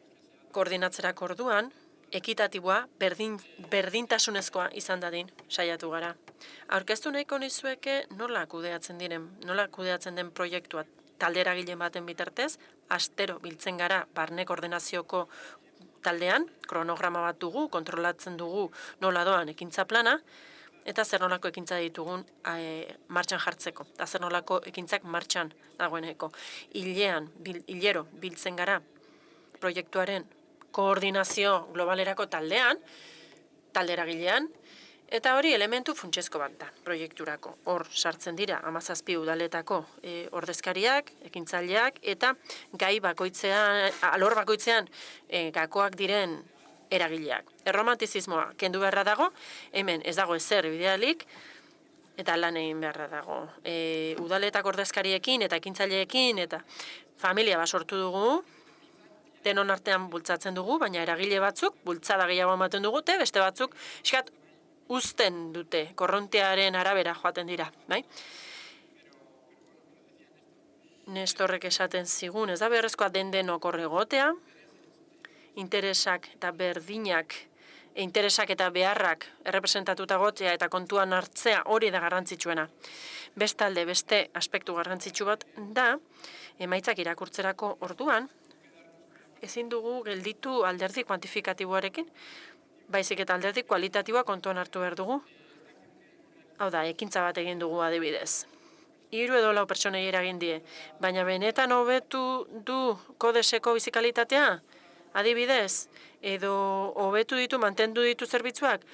koordinatzerako orduan, ekitatiboa berdintasunezkoa izan dadin saiatu gara. Aurkeztu nahiko nizueke nola kudeatzen den proiektua talde eragile baten bitartez, astero biltzen gara barne koordinazioko taldean, kronograma bat dugu, kontrolatzen dugu nola doan ekintza plana, eta zer nolako ekintza ditugun martxan jartzeko, eta zer nolako ekintzak martxan dagoeneko. Hilero biltzen gara proiektuaren koordinazio globalerako taldean, talde eragilean, eta hori elementu funtsezko bat da proiekturako. Hor sartzen dira 17 udaletako ordezkariak, ekintzaileak, eta gai bakoitzean, alor bakoitzean gakoak diren eragileak. Erromantizismoa kendu beharra dago, hemen ez dago ezer idealik, eta lan egin beharra dago. Udaletako ordezkariekin eta ekintzaileekin eta familia bat sortu dugu, denon artean bultzatzen dugu, baina eragile batzuk bultzada gehiago ematen dugute, beste batzuk iskat uzten dute, korrontearen arabera joaten dira, bai? Nestorrek esaten zigun, ez da beharrezkoa denok hor egotea, interesak eta berdinak, interesak eta beharrak errepresentatuta egotea eta kontuan hartzea hori da garrantzitsuena. Bestalde, beste aspektu garrantzitsu bat da, emaitzak irakurtzerako orduan, ezin dugu gelditu alderdi kuantifikatiboarekin, baizik eta alderdi kualitatiboa kontuan hartu behar dugu. Hau da, ekintza bat egin dugu adibidez. 3 edo 4 pertsonei eragin die, baina benetan hobetu du kodeseko bizikalitatea, adibidez, edo hobetu ditu, mantendu ditu zerbitzuak,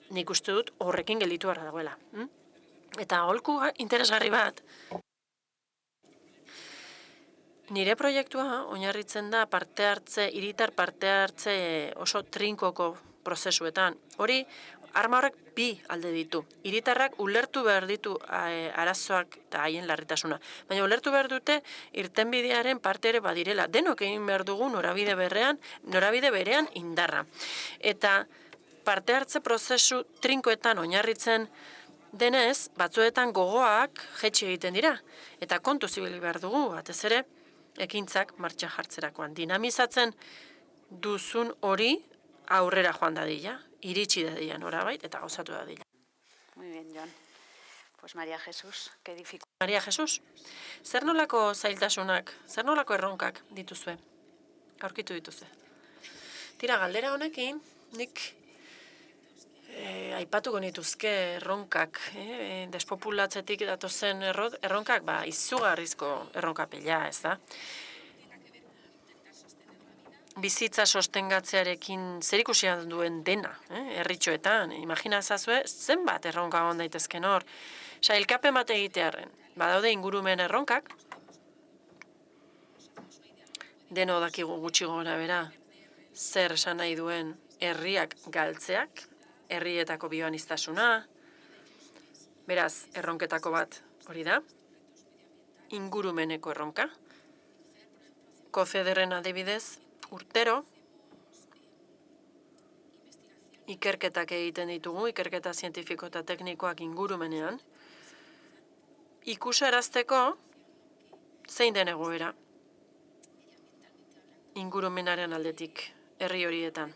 nik uste dut horrekin gelditu behar dagoela. Eta aholku interesgarri bat. Nire proiektua oinarritzen da hiritar parte hartze oso trinkoko prozesuetan. Hori, arma horrek 2 alde ditu. Hiritarrak ulertu behar ditu arazoak eta haien larritasuna. Baina ulertu behar dute irtenbidearen parte ere badirela. Denok egin behar dugu norabide berean indarra. Eta parte hartze prozesu trinkoetan oinarritzen denez, batzuetan gogoak jetxi egiten dira. Eta kontu zibili behar dugu, batez ere, ekintzak martxan jartzerakoan. Dinamizatzen duzun hori aurrera joan dadila, iritsi dadila norabait eta gauzatu dadila. Muy bien, Jon. Pues María Jesús, qué dificultad. María Jesús, zer nolako zailtasunak, zer nolako erronkak dituzue? Aurkitu dituzue. Tira, galdera honekin, nik aipatuko nituzke erronkak, despopulatzetik datozen erronkak, izugarrizko erronkapela, ez da? Bizitza sostengatzearekin zerikusia duen dena, herritxoetan. Imagina ezazue, zenbat erronka egon daitezken hor. Sailkapen bat egitearren, badaude ingurumen erronkak, deno dakigu gutxi gora bera, zer esan nahi duen herriak galtzeak, herrietako bioaniztasuna, beraz, erronketako bat hori da, ingurumeneko erronka, Kofederren adibidez, urtero, ikerketak egiten ditugu, ikerketa zientifiko eta teknikoak ingurumenean, ikusarazteko zein den egoera ingurumenaren aldetik, herri horietan.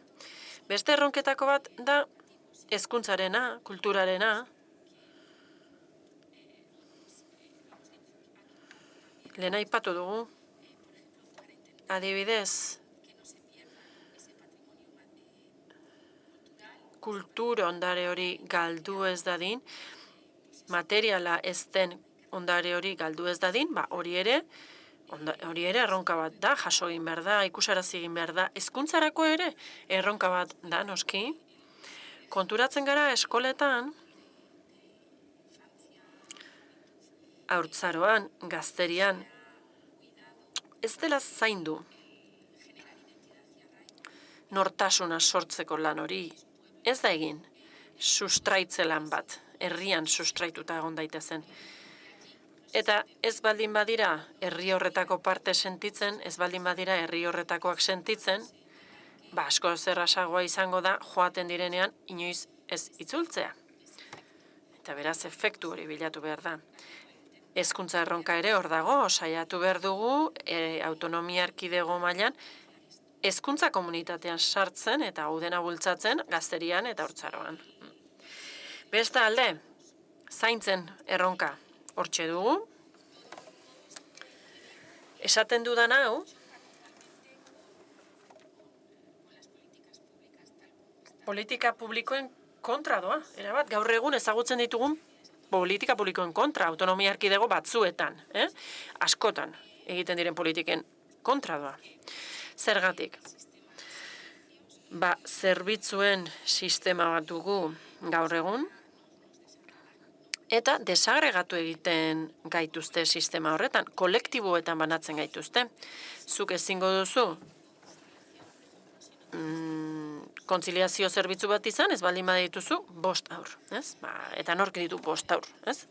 Beste erronketako bat da hezkuntzarena, kulturarena, lehen aipatu dugu, adibidez, kultur ondare hori galdu ez dadin, materiala ez den ondare hori galdu ez dadin, hori ere erronka bat da, jaso egin behar da, ikusarazi egin behar da, hezkuntzarako ere erronka bat da, noski. Konturatzen gara eskoletan, haurtzaroan, gazterian, ez dela zaindu nortasuna sortzeko lan hori, ez da egin sustraitze lan bat, herrian sustraituta egon daitezen. Eta ez baldin badira herri horretako parte sentitzen, ez baldin badira herri horretakoak sentitzen, asko zerrasagoa izango da joaten direnean inoiz ez itzultzea. Eta beraz efektu hori bilatu behar da. Hezkuntza erronka ere hor dago, saiatu behar dugu autonomia erkidego mailan hezkuntza komunitatean sartzen eta udena bultzatzen gazterian eta haurtzaroan. Bestalde, Zaintzen erronka hortxe dugu. Esaten dudan hau, politika publikoen kontra doa. Erabat, gaur egun ezagutzen ditugun politika publikoen kontra, autonomia erkidego batzuetan, askotan egiten diren politiken kontra doa. Zergatik? Zerbitzuen sistema bat dugu gaur egun, eta desagregatu egiten gaituzte sistema horretan, kolektiboetan banatzen gaituzte. Zuk ezingo duzu kontziliazio zerbitzu bat izan, ez baldin badituzu 5 haur, ez? Eta nork ditu 5 haur, ez?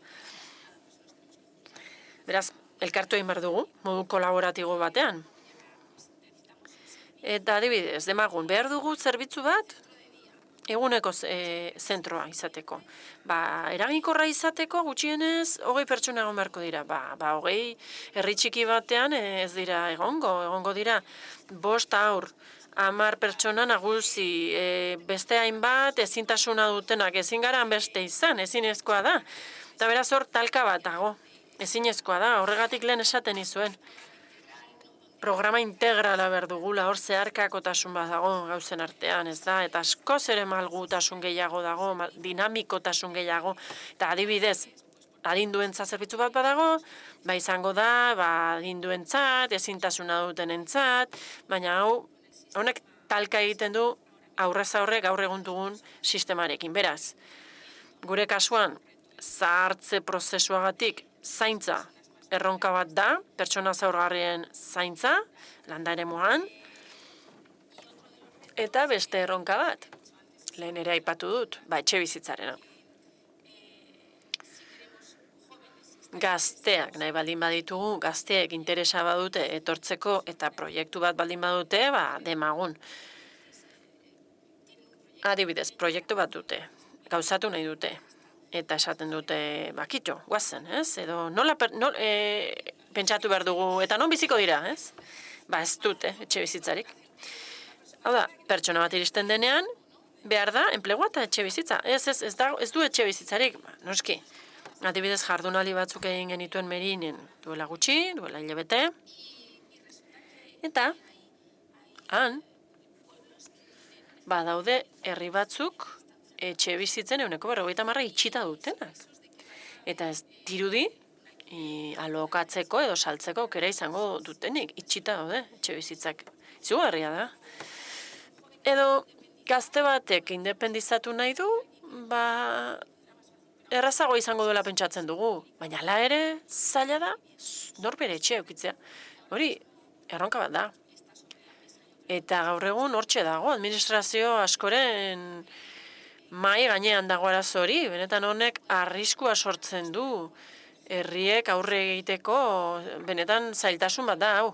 Beraz, elkartu egin behar dugu, modu kolaboratibo batean. Eta adibidez, demagun, behar dugu zerbitzu bat, eguneko zentroa izateko. Eraginkorra izateko gutxienez 20 pertsona egon beharko dira. 20 herri txiki batean ez dira egongo dira 5 haur, 10 pertsona nagusi, beste hainbat ezintasuna dutenak, ezin gara beste izan, ezinezkoa da. Eta beraz hor talka bat dago, ezinezkoa da, horregatik lehen esaten izuen. Programa integrala behar dugula, hor zeharkakotasun bat dago gauzen artean, ez da? Eta askoz ere malgutasun gehiago dago, dinamikotasun gehiago. Eta adibidez, adinduentza zerbitzu bat badago, izango da, adinduentzat, ezintasuna dutenentzat, baina honek talka egiten du aurrez aurre gaur egun dugun sistemarekin. Beraz, gure kasuan, zahartze prozesuagatik zaintza erronka bat da, pertsona zaurgarrien zaintza, landa eremuan, eta beste erronka bat, lehen ere aipatu dut, etxe bizitzarena. Gazteak nahi baldin baditugu, gazteek interesa badute etortzeko eta proiektu bat baldin badute, demagun. Adibidez, proiektu bat dute, gauzatu nahi dute. Eta esaten dute, kitxo, guazen, ez? Edo nola pentsatu behar dugu, eta non biziko dira, ez? Ez dute, etxe bizitzarik. Hau da, pertsona bat iristen denean, behar da, enplegua eta etxe bizitza. Ez du etxe bizitzarik, noski. Adibidez, jardunaldi batzuk egin genituen Merinen duela gutxi, duela hilabete. Eta, han, badaude herri batzuk etxe bizitzen 50% itxita dutenak. Eta ez dirudi, alokatzeko edo saltzeko aukera izango dutenik, itxita daude etxe bizitzak. Izugarria da. Edo, gazte batek independizatu nahi du, errazago izango duela pentsatzen dugu, baina hala ere, zaila da, norbere etxe eukitzea. Hori, erronka bat da. Eta gaur egun hortxe dago, administrazio askoren mai gainean dago arazo hori, benetan honek arriskua sortzen du, herriek aurre egiteko, benetan zailtasun bat da, hau.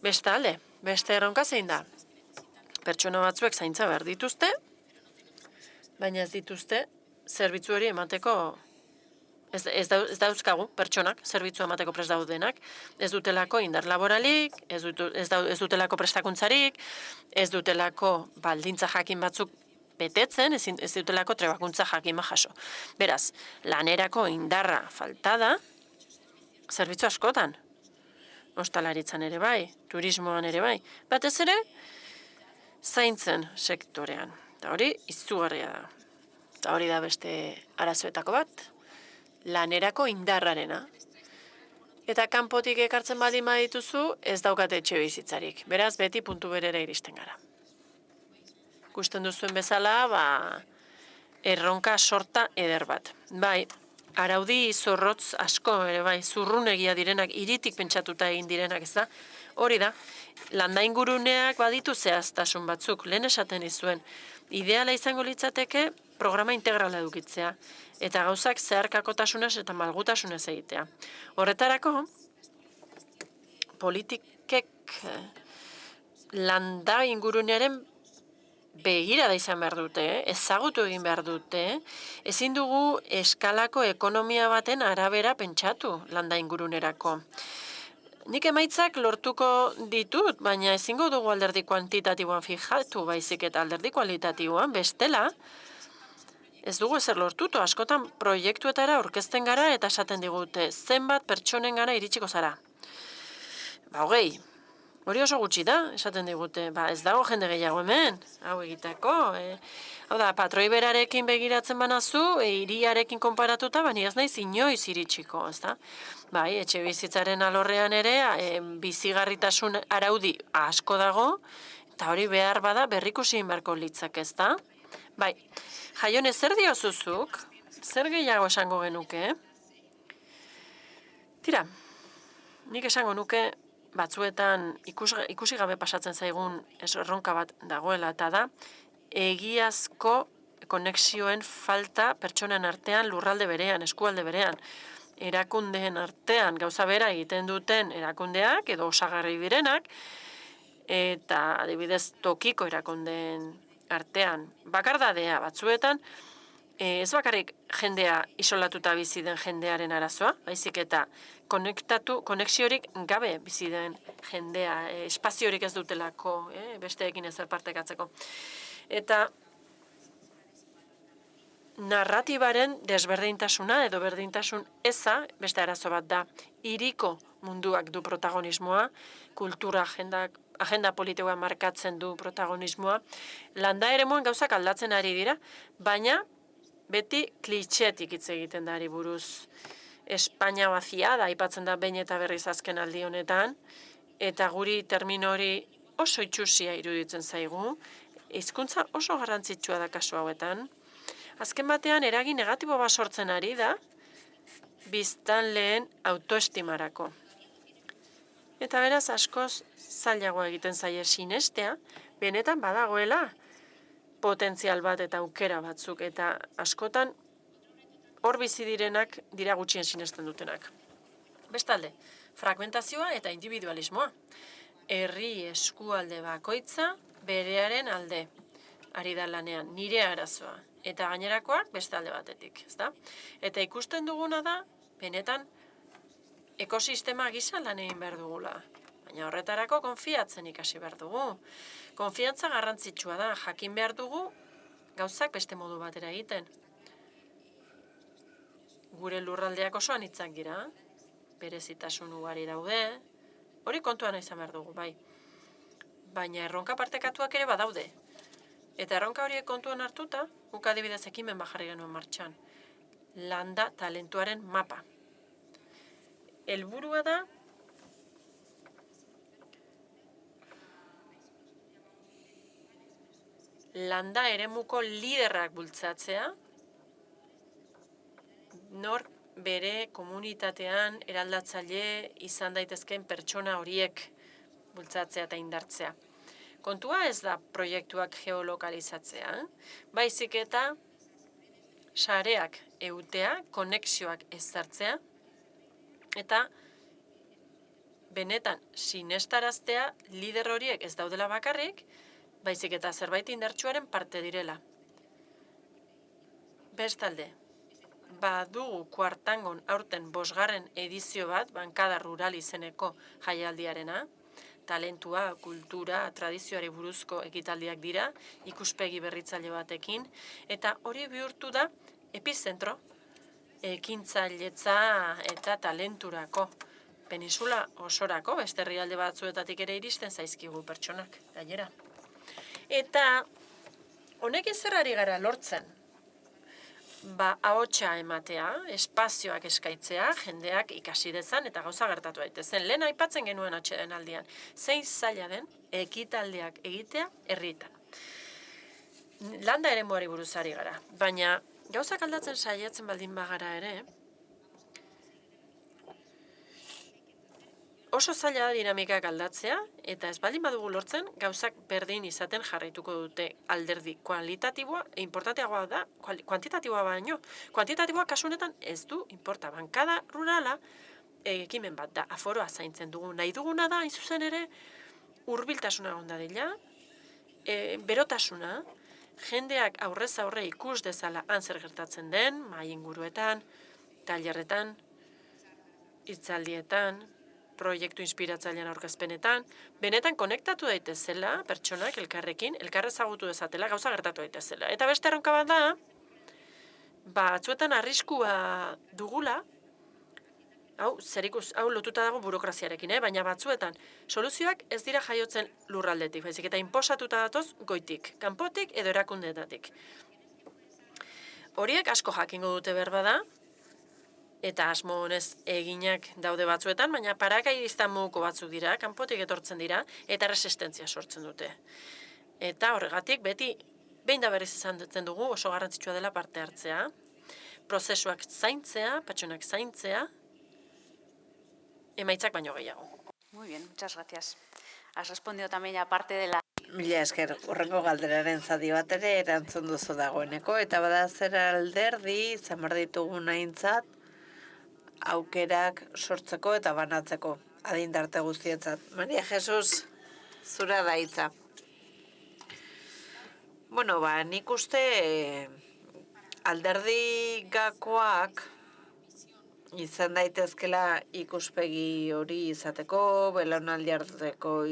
Bestalde, beste erronka zein da. Pertsona batzuek zaintza behar dituzte, baina ez dituzte, zerbitzu hori emateko, ez dauzkagu pertsonak, zerbitzu emateko prest daudenak, ez dutelako indar laboralik, ez dutelako prestakuntzarik, ez dutelako baldintza jakin batzuk betetzen, ez dutelako trebakuntza jakin jaso. Beraz, lanerako indarra falta da, zerbitzu askotan, ostalaritzan ere bai, turismoan ere bai, batez ere, zaintzen sektorean, eta hori izugarria da. Eta hori da beste arazoetako bat, lanerako indarrarena. Eta kanpotik ekartzen baldin badituzu, ez daukate etxe bizitzarik. Beraz, beti puntu berera iristen gara. Ikusten duzuen bezala, erronka sorta eder bat. Bai, araudi zorrotz asko ere bai, zurrunegia direnak, hiritik pentsatuta egin direnak, ez da? Hori da, landa inguruneak baditu zehaztasun batzuk, lehen esaten izuen. Ideala izango litzateke programa integrala edukitzea, eta gauzak zeharkakotasunez eta malgutasunez egitea. Horretarako, politikek landa ingurunearen begirada izan behar dute, ezagutu egin behar dute, ezin dugu eskalako ekonomia baten arabera pentsatu landa ingurunerako. Nik emaitzak lortuko ditut, baina ezingo dugu alderdi kuantitatiboan fijatu, baizik eta alderdi kualitatiboan, bestela, ez dugu ezer lortuto, askotan proiektuetara aurkezten gara eta esaten digute, zenbat pertsonen gara iritsiko zara. Ba, hogei, hori oso gutxi da, esaten digute, ba, ez dago jende gehiago hemen, hau egiteko. Hau da, patroi berarekin begiratzen banazu, hiriarekin konparatuta, bani ez naiz inoiz iritsiko, ez da? Bai, etxe bizitzaren alorrean ere, bizigarritasun araudi asko dago, eta hori behar bada berrikusi beharko litzak, ez da? Bai, Jaione, zer diozuzuk? Zer gehiago esango genuke? Tira, nik esango nuke batzuetan ikusi gabe pasatzen zaigun erronka bat dagoela, eta da, egiazko konexioen falta pertsonen artean, lurralde berean, eskualde berean, erakundeen artean, gauza bera egiten duten erakundeak, edo osagarri direnak, eta adibidez tokiko erakundeen artean, bakardadea batzuetan, ez bakarrik jendea isolatuta bizi den jendearen arazoa, baizik eta konexiorik gabe bizi den jendea, espaziorik ez dutelako, besteekin ezer partekatzeko. Eta narratibaren desberdintasuna edo berdintasun eza, beste arazo bat da, hiriko munduak du protagonismoa, kultura agenda politikoa markatzen du protagonismoa, landa eremuan gauzak aldatzen ari dira, baina beti klitxetik hitz egiten da ari buruz. Espainia bazia da, aipatzen da behin eta berriz azken aldi honetan, eta guri termino hori oso itxusia iruditzen zaigu, hizkuntza oso garrantzitsua da kasu hauetan. Azken batean eragin negatibo bat sortzen ari da, biztanleen autoestimarako. Eta beraz askoz zailagoa egiten zaie sinestea, benetan badagoela potentzial bat eta aukera batzuk, eta askotan hor bizi direnak dira gutxien sinesten dutenak. Bestalde, fragmentazioa eta individualismoa. Herri eskualde bakoitza berearen alde ari da lanean, nire arazoa. Eta gainerakoak beste alde batetik, ezta? Eta ikusten duguna da, benetan, ekosistema gisa lan egin behar dugula. Baina horretarako konfiatzen ikasi behar dugu. Konfiantza garrantzitsua da, jakin behar dugu gauzak beste modu batera egiten. Gure lurraldeak oso anitzak dira, berezitasun ugari daude, hori kontuan izan behar dugu, bai. Baina erronka partekatuak ere badaude. Eta erronka horiek kontuan hartuta, guk adibidez ekimen bajarri genuen martxan. Landa talentuaren mapa. Helburua da, landa eremuko liderrak bultzatzea, nor bere komunitatean eraldatzaile izan daitezkeen pertsona horiek bultzatzea eta indartzea. Kontua ez da proiektuak geolokalizatzea, baizik eta sareak eutea, konexioak ezartzea, eta benetan sinestaraztea lider horiek ez daudela bakarrik, baizik eta zerbait indartsuaren parte direla. Bestalde, badugu kuartangon aurten 5. edizio bat, bankada rural izeneko jaialdiarena, talentua, kultura, tradizioari buruzko ekitaldiak dira, ikuspegi berritzaile batekin, eta hori bihurtu da epizentro, ekintzailetza eta talenturako. Peninsula osorako, beste herrialde batzuetatik ere iristen zaizkigu pertsonak, gainera. Eta honekin zer ari gara lortzen? Ahotsa ematea, espazioak eskaitzea, jendeak ikasi dezan eta gauza gertatu daitezen. Lehen aipatzen genuen atxeden aldian. Zein zaila den ekitaldiak egitea herritan. Landa eremuari buruz ari gara. Baina gauzak aldatzen saiatzen baldin bagara ere, oso zaila da dinamikak aldatzea, eta ez baldin badugu lortzen, gauzak berdin izaten jarraituko dute alderdi kualitatiboa, importanteagoa da, kuantitatiboa baino. Kuantitatiboa kasu honetan ez du inporta. Bankada rurala ekimen bat da, aforoa zaintzen dugu. Nahi duguna da, hain zuzen ere, hurbiltasuna egon dadila, berotasuna, jendeak aurrez aurre ikus dezala han zer gertatzen den, mahai inguruetan, tailerretan, hitzaldietan, proiektu inspiratzailean aurkezpenetan, benetan konektatu daitezela pertsonak elkarrekin, elkarrezagutu dezatela, gauza gertatu daitezela. Eta beste erronka bat da, batzuetan arriskua dugula, hau lotuta dago burokraziarekin, baina batzuetan soluzioak ez dira jaiotzen lurraldetik, baizik eta inposatuta datoz goitik, kanpotik edo erakundeetatik. Horiek asko jakingo dute berbada, eta asmo honez eginak daude batzuetan, baina parakai izan moduko batzuk dira, kanpotik etortzen dira, eta resistentzia sortzen dute. Eta horregatik, beti, behin da berriz izan dutzen dugu, oso garrantzitsua dela parte hartzea, prozesuak zaintzea, patxonak zaintzea, emaitzak baino gehiago. Muy bien, muchas gracias. Has respondido también aparte de la... Mila esker, urrengo galderaren zati bat ere erantzun duzu dagoeneko, eta bada zer alderdi, izan behar ditugun aintzat, aukerak sortzeko eta banatzeko, adindarte guztietzat. Maria Jesus, zura da hitza. Bueno, nik uste alderdi gakoak izan daitezkela ikuspegi hori izateko, belaunaldi arteko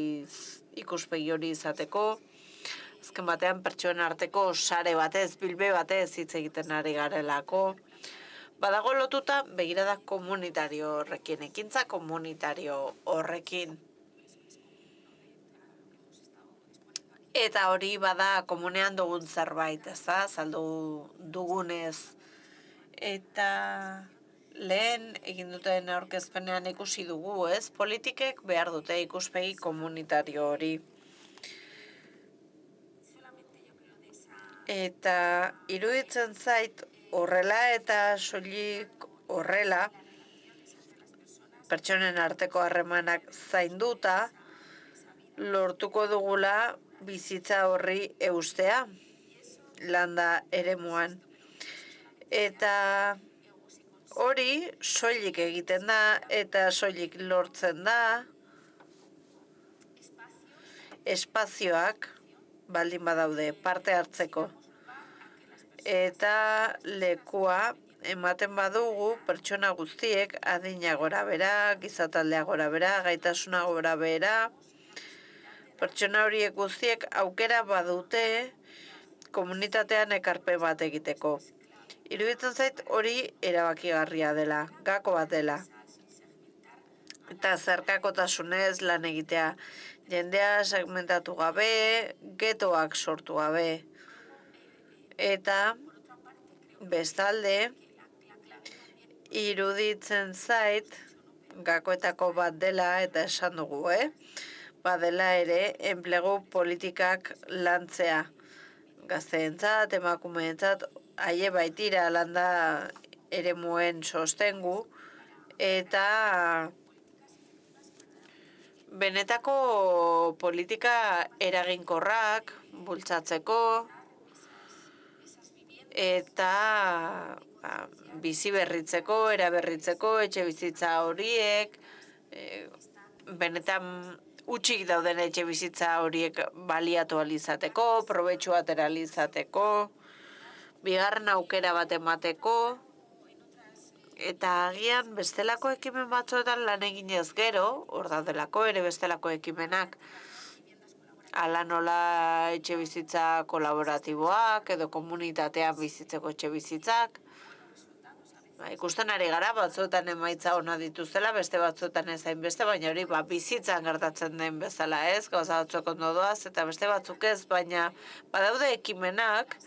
ikuspegi hori izateko, azken batean pertsonen arteko sare batez, bilbe batez hitz egiten ari garelako. Badago lotuta begirada komunitario horrekin, ekintza komunitario horrekin. Eta hori bada komunean dugun zerbait, saldu dugunez. Eta lehen egin duten aurkezpenean ikusi dugu, politikek behar dute ikuspegi komunitario hori. Eta iruditzen zait horrela eta soilik horrela pertsonen arteko harremanak zainduta lortuko dugula bizitza horri eustea landa eremuan. Eta hori soilik egiten da eta soilik lortzen da espazioak baldin badaude parte hartzeko. Eta lekua ematen badugu pertsona guztiek adina gora bera, gizataldea gora bera, gaitasuna gora bera, pertsona horiek guztiek aukera badute komunitatean ekarpen bat egiteko. Iruditzen zait hori erabakigarria dela, gako bat dela. Eta zerkakotasunez lan egitea, jendea segmentatu gabe, getoak sortu gabe. Eta bestalde, iruditzen zait, gakoetako bat dela, eta esan dugu, badela ere, enplegu politikak lantzea. Gazteentzat, emakumeentzat, haie baitira landa eremuen sostengu, eta benetako politika eraginkorrak bultzatzeko, eta bizi berritzeko, eraberritzeko, etxe bizitza horiek, benetan utxik dauden etxe bizitza horiek baliatu alizateko, probetxu atera alizateko, bigarren aukera bat emateko, eta agian bestelako ekimen batzuetan lan eginez gero, hor daudelako ere bestelako ekimenak, ala nola etxe bizitza kolaboratiboak edo komunitatean bizitzeko etxe bizitzak. Ikusten ari gara, batzuetan emaitza ona dituztela, beste batzuetan ez hainbeste, baina hori bizitzan gertatzen den bezala gauza batzuk ondo doaz, eta beste batzuk ez, baina badaude ekimenak,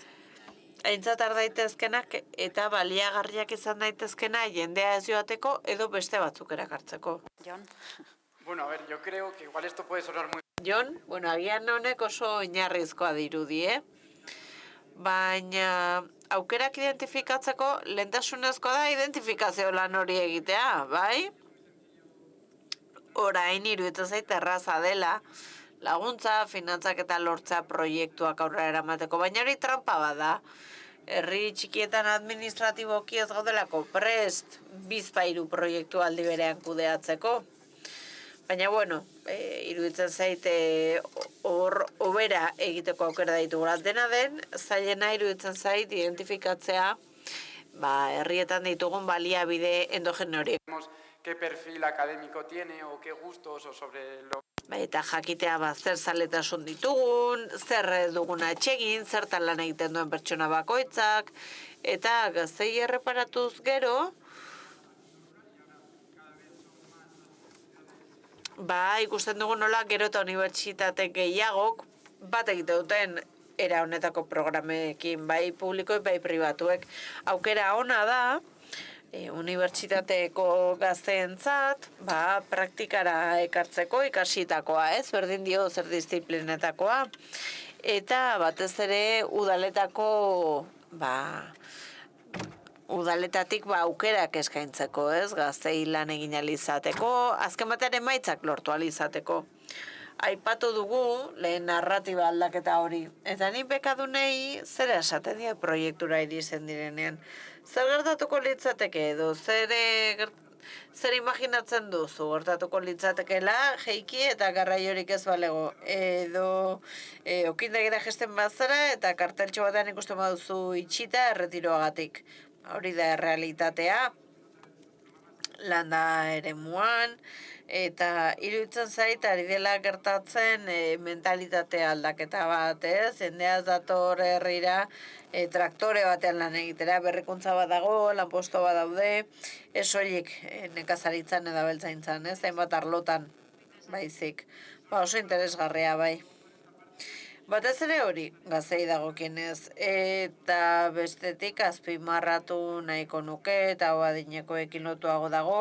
aintzat har daitezkenak eta baliagarriak izan daitezkena jendea ez joateko edo beste batzuk erakartzeko. Jon? Bueno, a ver, yo creo que igual esto puede sonar muy... Jon, agian honek oso oinarrizkoa dirudi, baina aukerak identifikatzeko lehentasunezkoa da identifikazio lan hori egitea, bai? Orain iruditzen zait erraza dela laguntza, finantzak eta lortza proiektuak aurrera eramateko, baina hori trampa bada. Herri txikietan administratiboki ez gaudelako prest bizpahiru proiektu aldi berean kudeatzeko. Baina, iruditzen zaite hor obera egiteko aukera ditugula. Dena den, zailena iruditzen zait identifikatzea herrietan ditugun baliabide endogeno horiek. ¿Qué perfil académico tiene o qué gustos o sobre lo... Eta jakitea zer zaletasun ditugun, zer dugun atsegin, zertan lan egiten duen pertsona bakoitzak, eta gaztei erreparatuz gero, ikusten dugu nola gero eta unibertsitate gehiagok bat egite duten era honetako programekin, bai publikoek, bai pribatuek. Aukera ona da, unibertsitateko gazteentzat, praktikara ekartzeko ikasitakoa, berdin dio zer disiplinetakoa, eta batez ere udaletatik aukerak eskaintzeko, gaztei lan egin alizateko, azken batean emaitzak lortu alizateko. Aipatu dugu lehen narratiba aldaketa hori. Eta ni bekadunei zera esaten dira proiektura iristen direnean. Zer gertatuko litzateke edo zer imaginatzen duzu gertatuko litzatekela jeiki eta garraiorik ez balego. Edo okindegira gesten bazara eta karteltxo batean ikusten baduzu itxita erretiroagatik. Hori da errealitatea. Landa eremuan, eta iruditzen zait ari dela gertatzen mentalitate aldaketa bat, jendeaz dator herrira traktore batean lan egitera, berrikuntza bat dago, lanposto bat daude, ez horiek nekazaritzan edo beltzaintzan, hainbat arlotan, baizik. Oso interesgarria bai. Batez ere hori, gaztei dagokienez, eta bestetik azpimarratu nahiko nuke, eta adinekoekin lotuago dago,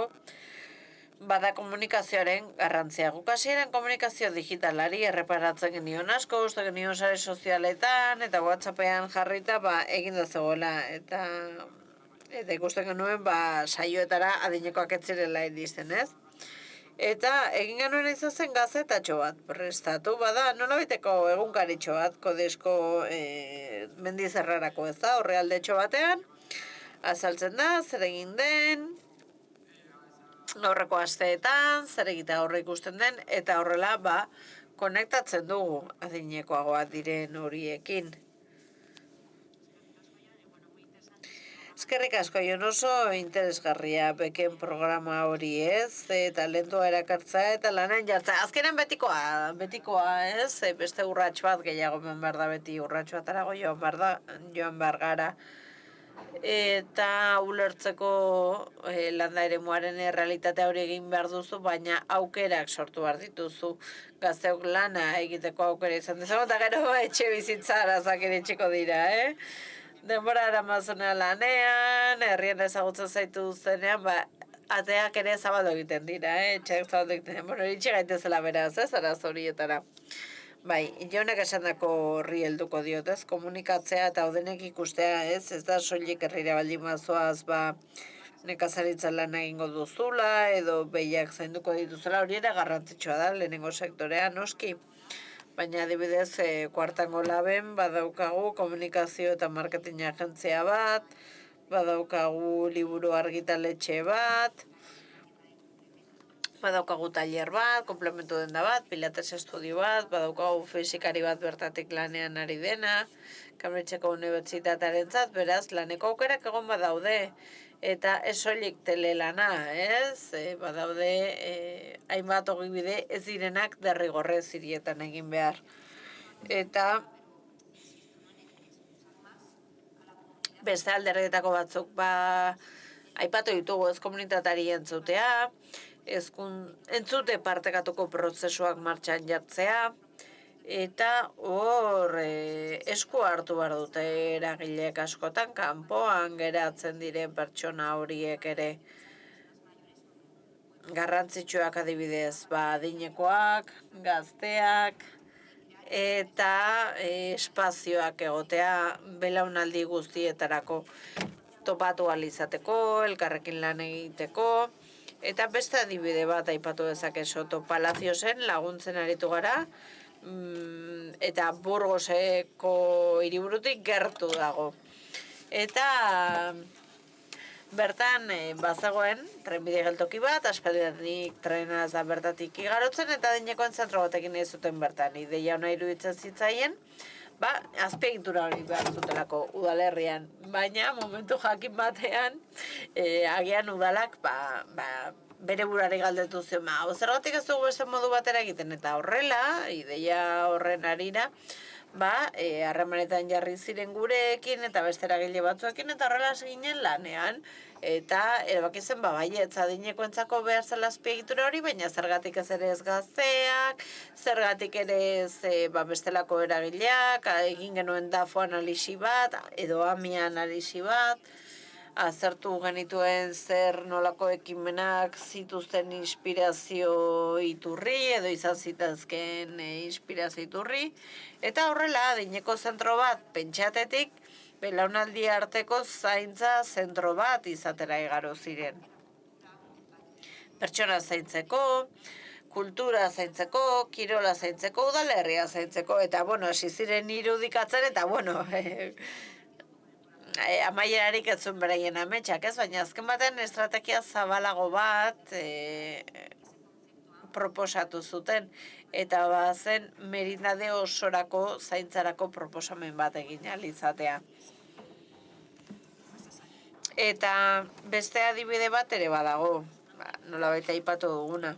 bada komunikazioaren garrantzia. Guk hasieran komunikazio digitalari erreparatzen genion asko, uste genion sare sozialetan, eta WhatsAppean jarrita egin da zegoela, eta ikusten genuen saioetara adinekoak ez zirela iristen, Eta egin genuen izan zen gazetatxo bat prestatu, nolabiteko egunkaritxo bat, kodesko mendizerrarako horrealdetxo batean, azaltzen da, zer egin den, aurreko asteetan, zer egita horre ikusten den, eta horrela konektatzen dugu adinekoagoak diren horiekin. Eskerrik asko, jon oso interesgarria beken programa hori talentua erakartza eta lanen jartza. Azkenan betikoa, beste urratx bat gehiago behar da beti, urratx bat arago joan behar gara. Eta ulertzeko landa eremuaren errealitatea hori egin behar duzu, baina aukerak sortu behar dituzu. Gazteok lana egiteko aukera izan dezago, eta gero etxe bizitza arazak ere txiko dira, Denbora eramazuna lanean, herrian ezagutzen zaitu zenean, ateak ere zabaldu egiten dira, etxeak zabaldu egiten dira. Bueno, iritsi gaitezela beraz, araz horietara. Bai, jonek esandako horri helduko diot, komunikatzea eta odenek ikustea, ez da soilik herrira baldin bazoaz, nekazaritzan lan egingo duzula, edo behiak zainduko dituzela, hori ere garrantzitsua da, lehenengo sektorea, noski. Baina adibidez, kuartango laben, badaukagu komunikazio eta marketing agentzia bat, badaukagu liburu argitaletxe bat, badaukagu taller bat, komplementu denda bat, pilates estudio bat, badaukagu fisikari bat bertatik lanean ari dena, Cambridgeko unibertsitatearentzat, beraz, laneko aukerak egon badaude, eta ez soilik telelana, badaude hainbat ogibide ez direnak derrigorrez hirietan egin behar. Eta beste alderdietako batzuk aipatu ditugu komunitatari entzutea, entzute partekatuko prozesuak martxan jartzea, eta hor esku hartu behar dute eragileek askotan, kanpoan geratzen diren pertsona horiek ere garrantzitsuak adibidez, adinekoak, gazteak, eta espazioak egotea belaunaldi guztietarako topatu alizateko, elkarrekin lan egiteko, eta beste adibide bat aipatu dezake Soto Palaziosen laguntzen aritu gara, eta Burgoseko hiriburutik gertu dago. Eta bertan bazegoen trenbide geltoki bat, aspalditik trenaz da bertatik igarotzen, eta adinekoen zentro batekin ez zuten bertan. Ideia hona iruditzen zitzaien, azpiegitura hori behar zutelako udalerrian, baina momentu jakin batean, agian udalak bere burari galdetu zion, zergatik ez dugu beste modu batera egiten, eta horrela, ideia horren harira, harremanetan jarri ziren gurekin eta beste eragile batzuekin eta horrela hasi ginen lanean eta erabaki zen baietz adinekoentzako behar zela azpiegitura hori, baina zergatik ez ere ez gazteak, zergatik ere ez bestelako eragileak, egin genuen DAFO analisi bat edo AMI analisi bat, azertu genituen zer nolako ekimenak zituzten inspirazio iturri edo izan zitazken inspirazio iturri. Eta horrela, adineko zentro bat pentsatetik, belaunaldi arteko zaintza zentro bat izatera igaro ziren. Pertsona zaintzeko, kultura zaintzeko, kirola zaintzeko, udalerria zaintzeko, eta hasi ziren irudikatzen, eta amaierarik ez zuen beraien ametsak, ez? Baina azken baten estrategia zabalago bat proposatu zuten, eta zen merindade osorako zaintzarako proposamen bat egin ahal izatea. Eta beste adibide bat ere badago, nolabait aipatu duguna.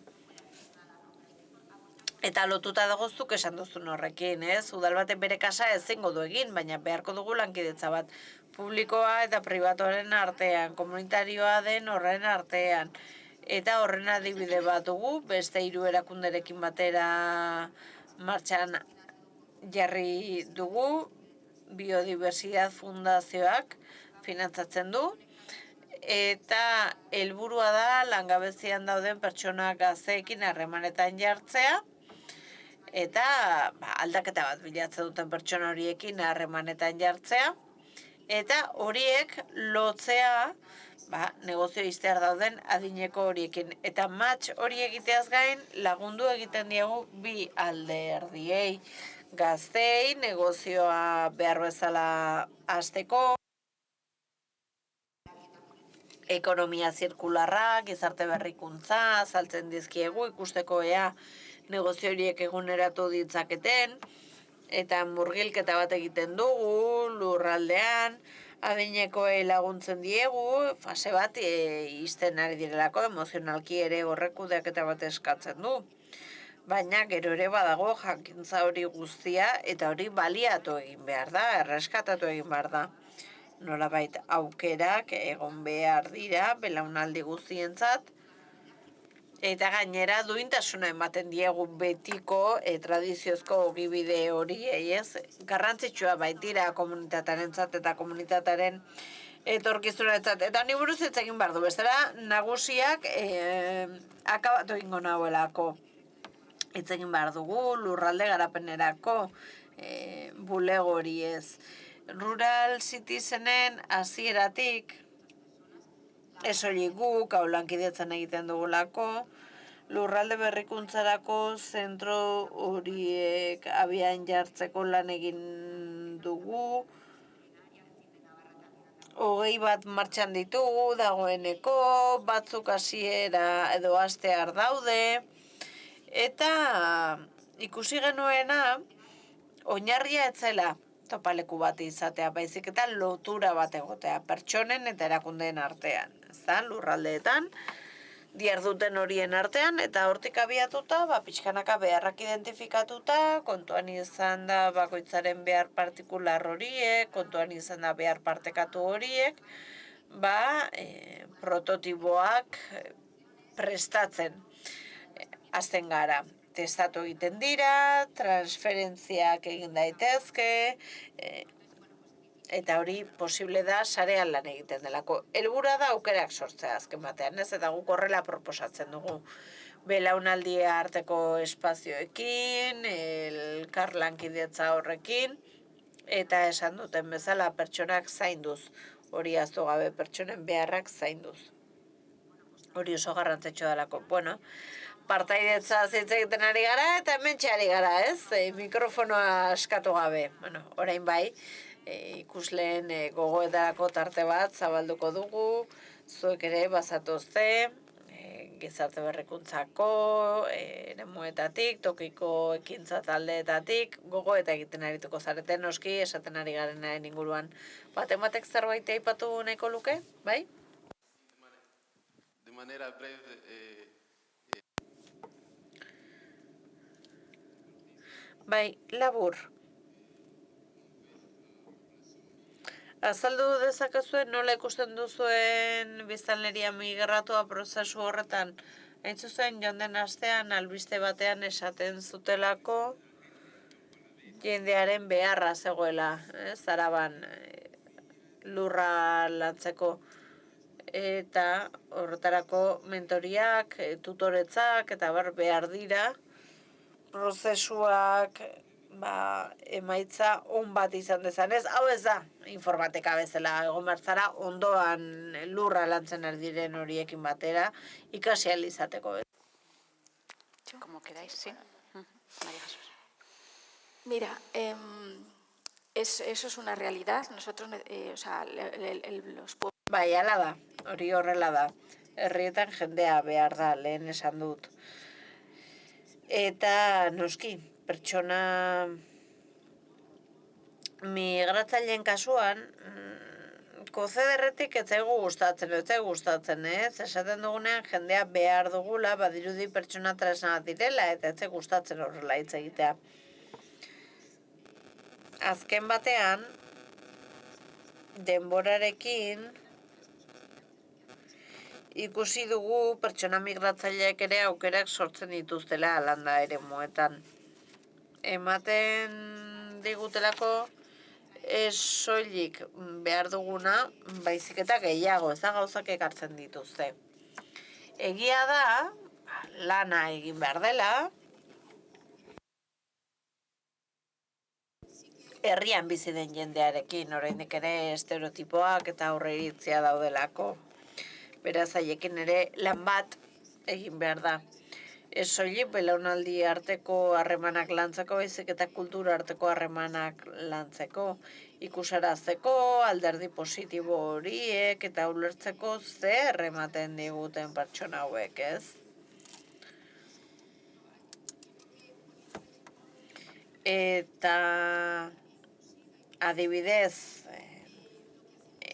Eta lotuta dagoztuk esan duzun horrekin, ez? Udal baten bere kasa ezingo du egin, baina beharko dugu lankidetza bat publikoa eta pribatuaren artean, komunitarioa den horren artean. Eta horren adibide bat dugu, beste 3 erakunderekin batera martxan jarri dugu, Biodiversidad Fundazioak finantzatzen du, eta helburua da langabezian dauden pertsona gazteekin harremanetan jartzea, eta aldaketa bat bilatzen duten pertsona horiekin harremanetan jartzea, eta horiek lotzea negozio iztear dauden adineko horiekin. Eta match hori egiteaz gain lagundu egiten diegu bi alderdiei, gaztei, negozioa behar bezala hasteko, ekonomia zirkularra, gizarte berrikuntza, azaltzen dizkiegu, ikusteko negozio horiek eguneratu ditzaketen, eta murgilketa bat egiten dugu, lurraldean, adinekoei laguntzen diegu, fase bat izten ari direlako, emozionalki ere horrekudeaketa bat eskatzen du. Baina gero ere badago jakintza hori guztia, eta hori baliatu egin behar da, erreskatatu egin behar da. Nolabait aukerak egon behar dira, belaunaldi guztientzat, eta gainera duintasuna ematen diegu betiko tradiziozko ogibide hori, ez? Garrantzitsua baitira komunitatearentzat eta komunitatearen etorkizunarentzat. Eta ni buruz hitz egin behar du, bestela nagusiak akabatu egingo nahuelako. Hitz egin behar dugu, lurralde garapenerako bulego hori, ez? Rural Citizenen hasieratik ez hori guk, hau lankidetzen egiten dugulako, lurralde berrikuntzarako zentro horiek abian jartzeko lan egin dugu, 20 bat martxan ditugu, dagoeneko, batzuk hasiera edo hastear daude, eta ikusi genuena, oinarria etzela topaleku bat izatea, baizik eta lotura bat egotea, pertsonen eta erakundeen artean. Ezta, lurraldeetan, diharduten horien artean, eta hortik abiatuta, pixkanaka beharrak identifikatuta, kontuan izan da bakoitzaren behar partikular horiek, kontuan izan da behar partekatu horiek, prototipoak prestatzen hasten gara. Testatu egiten dira, transferentziak egin daitezke, eta hori posible da sarean lan egiten delako. Helburua da aukerak sortzea azken batean, ez? Eta guk horrela proposatzen dugu. Belaunaldia arteko espazioekin, elkar lankidetza horrekin, eta esan duten bezala pertsonak zainduz. Hori ahaztu gabe pertsonen beharrak zainduz. Hori oso garrantzitsua delako. Partaidetza hitz egiten ari gara eta hementxe ari gara, ez? Mikrofonoa askatu gabe. Orain bai, ikusleen gogoetarako tarte bat zabalduko dugu, zuek ere bazatozte, gizarte berrikuntzako, eremuetatik, tokiko ekintza taldeetatik, gogoeta egiten arituko zareten, noski, esaten ari garenaren inguruan. Batek zerbait aipatu nahiko luke, bai? manera breve, Bai, labur. Azaldu dezakezue nola ikusten duzuen biztanleria migratua prozesu horretan. Hain zuzen, joan den astean albiste batean esaten zutelako jendearen beharra zegoela, Zaraban lurra lantzeko. Eta horretarako mentoriak, tutoretzak eta behar dira prozesuak emaitza on bat izan dezanez. Hau ez da informatika bezala, egon bertzara ondoan lurra lantzen ari diren horiekin batera ikasi ahal izateko. Como queráis, sí. María Jesús. Mira, eso es una realidad. Nosotros, los pueblos... Bai, hala da, hori horrela da. Herrietan jendea behar da, lehen esan dut. Eta noski, pertsona migratzaileen kasuan, kozederretik ez zaigu gustatzen, Esaten dugunean jendea behar dugula, badirudi pertsona tresna bat direla, eta ez zaigu gustatzen horrela hitz egitea. Azken batean, denborarekin, ikusi dugu pertsona migratzaileak ere aukerak sortzen dituztela landa eremuetan. Ematen digutelako soilik behar duguna, baizik eta gehiago, ez da gauzak ekartzen dituzte. Egia da, lana egin behar dela, herrian bizi den jendearekin, oraindik ere estereotipoak eta aurreiritzia daudelako. Beraz, haiekin ere lan bat egin behar da. Ez soilik belaunaldi arteko harremanak lantzeko, baizik eta kultura arteko harremanak lantzeko, ikusarazteko, alderdi positibo horiek eta ulertzeko zer ematen diguten pertsona hauek, ez? Eta adibidez,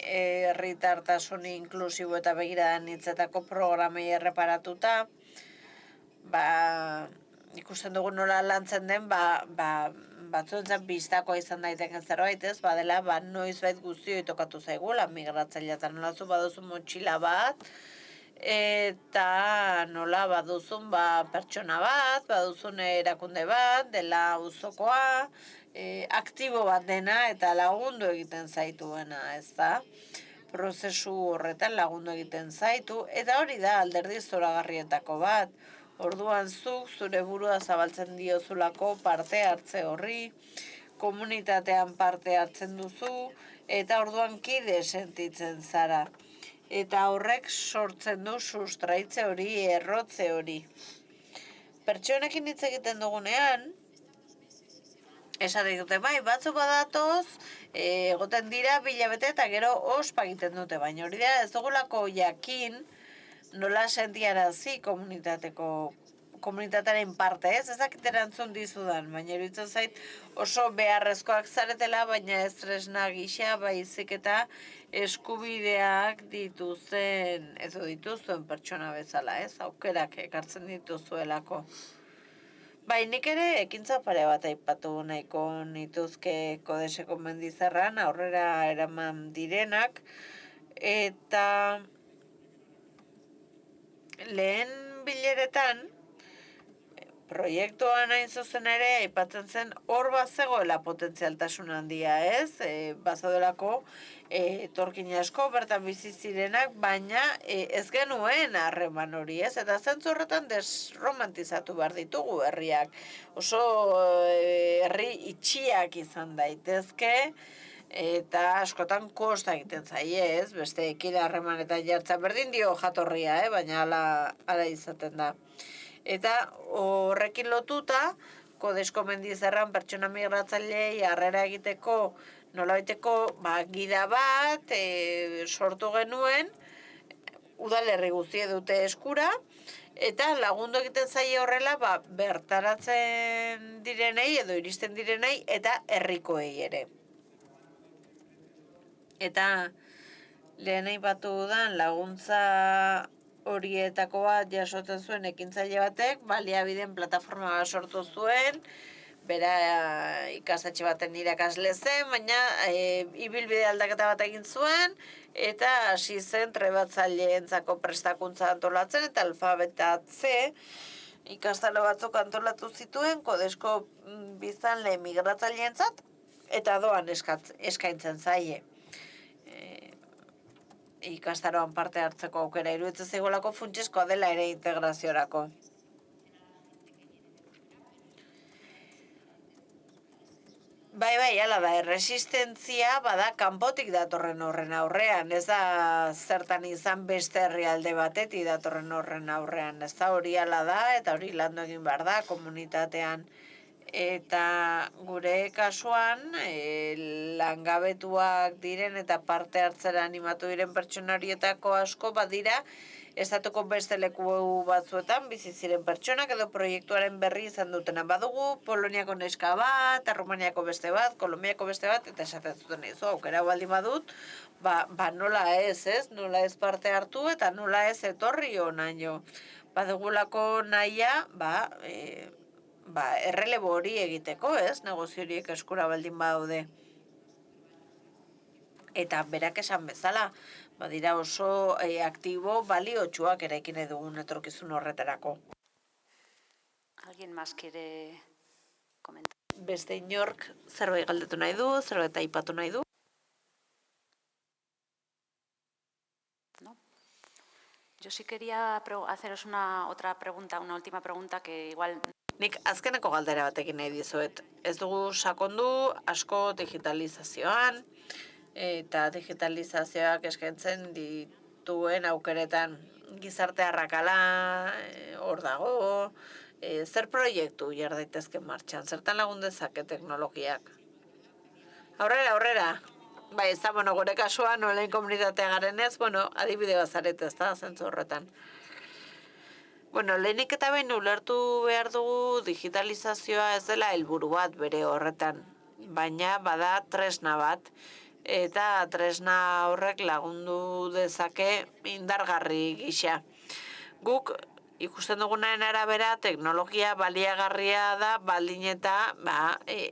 herritartasun inklusibo eta begiradan hitzetako programei erreparatuta, ikusten dugu nola lantzen den, batzuentzat bistakoa izan daiteken zerbait, ez? Badela, noizbait guztioi tokatu zaigula migratzailea, eta nola zu baduzu motxila bat, eta nola baduzun pertsona bat, baduzun erakunde bat, dela auzokoa, aktibo bat dena eta lagundu egiten zaituena, ez da? Prozesu horretan lagundu egiten zaitu, eta hori da alderdi zoragarrietako bat. Orduan zuk zure burua zabaltzen diozulako parte hartze horri, komunitatean parte hartzen duzu, eta orduan kide sentitzen zara. Eta horrek sortzen du sustraitze hori, errotze hori. Pertsonekin hitz egiten dugunean, esaten dute, bai, batzu badatoz, egoten dira bilabete eta gero ospa egiten dute, baina hori da ez dugulako jakin nola sentiarazi komunitatearen parte, ez dakit erantzun dizudan, baina iruditzen zait oso beharrezkoak zaretela, baina ez tresna gisa, baizik eta eskubideak dituzten pertsona bezala, ez? Aukerak ekartzen dituzuelako. Bai, nik ere ekintza pare bat aipatu nahiko nituzke Kodeseko Mendizarran aurrera eraman direnak, eta lehen bileretan proiektuan hain zuzen ere aipatzen zen hor bazegoela potentzialtasun handia, ez? Bazadelako etorkin asko bertan bizi zirenak, baina ez genuen harreman hori, ez? Eta zentzu horretan desromantizatu behar ditugu herriak. Oso herri itxiak izan daitezke, eta askotan kosta egiten zaie, ez? Besteekin harremanetan jartzen berdin dio jatorria, baina hala izaten da. Eta horrekin lotuta, Kodesko Mendizarran pertsona migratzaileei harrera egiteko nolabaiteko gida bat sortu genuen, udalerri guztie dute eskura, eta lagundu egiten zaie horrela bertaratzen direnei edo iristen direnei eta herrikoei ere. Eta lehen aipatu dudan laguntza horietako bat jasotzen zuen ekintzaile batek, baliabideen plataforma bat sortu zuen, bera ikastetxe baten irakasle zen, baina ibilbide aldaketa bat egin zuen, eta hasi zen trebatzaileentzako prestakuntza antolatzen eta alfabetatze ikastaro batzuk antolatu zituen kodesko biztanle migratzaileentzat eta doan eskaintzen zaie. Ikastaroan parte hartzeko aukera iruditzen zaigolako funtsezkoa dela ere integraziorako. Bai, hala da, erresistentzia bada kanpotik datorren horren aurrean, ez da zertan izan beste herrialde batetik datorren horren aurrean, ez da hori hala da, eta hori landu egin behar da komunitatean. Eta gure kasuan, langabetuak diren eta parte hartzera animatu diren pertsonarietako asko badira, estatuko beste leku batzuetan bizi ziren pertsonak edo proiektuaren berri izan dutena. Badugu Poloniako neska bat, Errumaniako beste bat, Kolonbiako beste bat, eta esaten zuten izu, aukera baldin badut, nola nola ez parte hartu eta nola ez etorri honaino. Badugulako nahia, errelebo hori egiteko, negozio horiek eskura baldin badaude. Eta berak esan bezala, badira oso aktibo baliotsuak eraikin dugun etorkizun horretarako. ¿Alguien más quiere comentar? Beste inork zerbait galdetu nahi du, zerbait aipatu nahi du. ¿No? Yo sí quería haceros una última pregunta que igual... Nik azkeneko galdera batekin nahi dizuet. Ez dugu sakondu asko digitalizazioan, eta digitalizazioak eskaintzen dituen aukeretan gizarte arrakala hor dago, zer proiektu jar daitezke martxan, zertan lagun dezake teknologiak. Aurrera. Bai, ez da, gure kasuan, online komunitatea garen ez, adibide bazaret ez da, zentzu horretan. Lehenik eta behin ulertu behar dugu digitalizazioa ez dela helburu bat bere horretan, baina bada tresna bat, eta tresna horrek lagundu dezake indargarri gisa. Guk ikusten dugunaren arabera teknologia baliagarria da baldin eta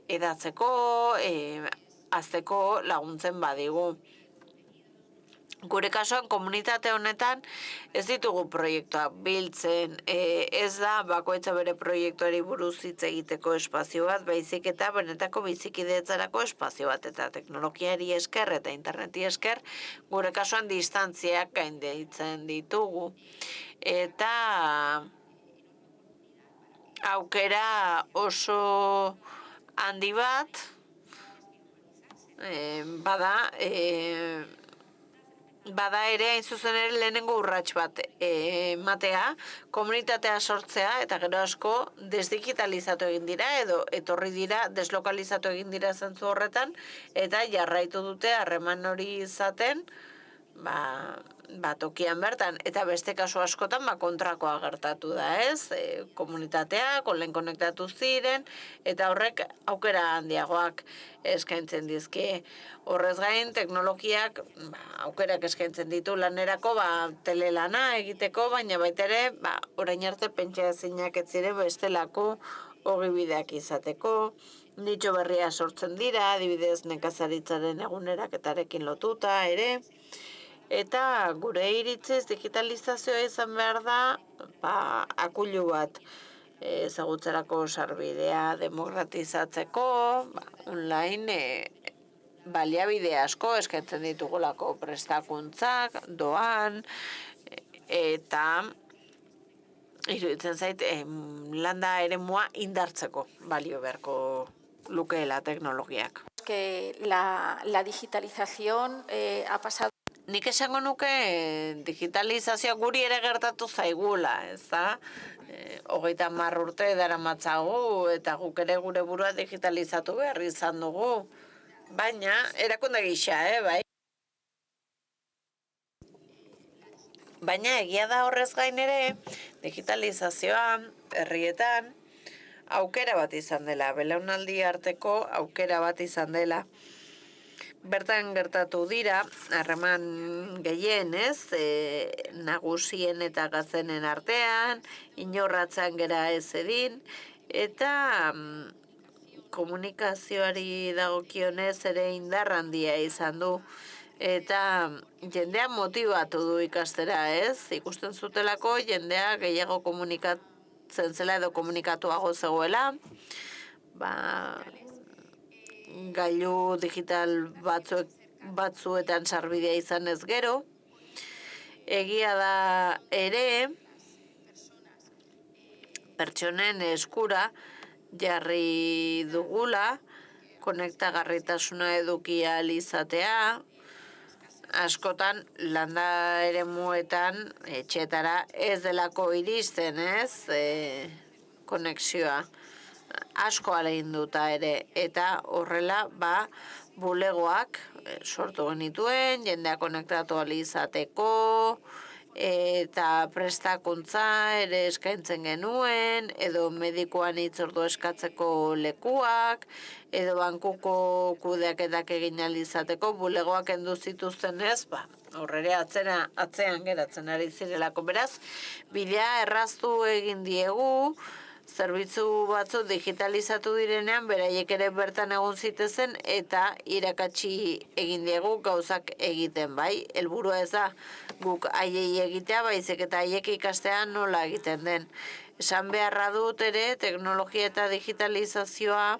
edatzeko, hazteko laguntzen badigu. Gure kasuan komunitate honetan ez ditugu proiektuak biltzen, ez da bakoitza bere proiektuari buruz hitz egiteko espazio bat, baizik eta benetako bizikidetzarako espazio bat, eta teknologiari esker eta interneti esker gure kasuan distantziak gainditzen ditugu. Eta aukera oso handi bat bada ere hain zuzen ere lehenengo urrats bat ematea, komunitatea sortzea eta gero asko desdigitalizatu egin dira edo etorri dira, deslokalizatu egin dira zentzu horretan eta jarraitu dute harreman hori izaten tokian bertan, eta beste kasu askotan kontrakoa gertatu da, komunitateak online konektatu ziren, eta horrek aukera handiagoak eskaintzen dizkie. Horrez gain, teknologiak aukerak eskaintzen ditu lanerako, telelana egiteko, baina baita ere, orain arte pentsa ezinak ez ziren bestelako ogibideak izateko, nitxo berria sortzen dira, adibidez nekazaritzaren eguneraketarekin lotuta ere, eta gure iritziz digitalizazioa izan behar da akulu bat ezagutzerako sarbidea demokratizatzeko, online baliabide asko eskaintzen ditugulako prestakuntzak, doan, eta iruditzen zait landa eremua indartzeko balio beharko lukeela teknologiak. Que la digitalización ha pasado. Nik esango nuke digitalizazioa guri ere gertatu zaigula, ez da? 30 urte daramatzagu eta guk ere gure burua digitalizatu behar izan dugu. Baina, erakunde gisa, bai? Baina egia da horrez gain ere, digitalizazioan, herrietan, aukera bat izan dela, belaunaldi arteko aukera bat izan dela. bertan gertatu dira, harreman gehien, ez, nagusien eta gaztenen artean, inorratzen gera ez edin, eta komunikazioari dagokionez ere indar handia izan du. Eta jendea motibatu du ikastera, ez? Ikusten zutelako jendea gehiago komunikatzen zela edo komunikatuago zegoela. Gailu digital batzuetan sarbidea izan ez gero. Egia da ere, pertsonen eskura jarri dugula, konektagarritasuna edukia izatea, askotan landa eremuetan etxetara ez delako iristen, ez, konexioa. Asko ahalegin ere, eta horrela, bulegoak sortu genituen, jendea konektatu izateko, eta prestakuntza ere eskaintzen genuen, edo medikuan hitzordu eskatzeko lekuak, edo bankuko kudeaketak egin izateko, bulegoak endu zituzten ez, horrere atzean geratzen ari zirelako. Beraz, bidea erraztu egin diegu, zerbitzu batzu digitalizatu direnean, beraiek ere bertan egon zitezen, eta irakatsi egin diegu gauzak egiten, bai? Helburua ez da guk haiei egitea, baizik eta haiek ikastea nola egiten den. Esan beharra dut ere, teknologia eta digitalizazioa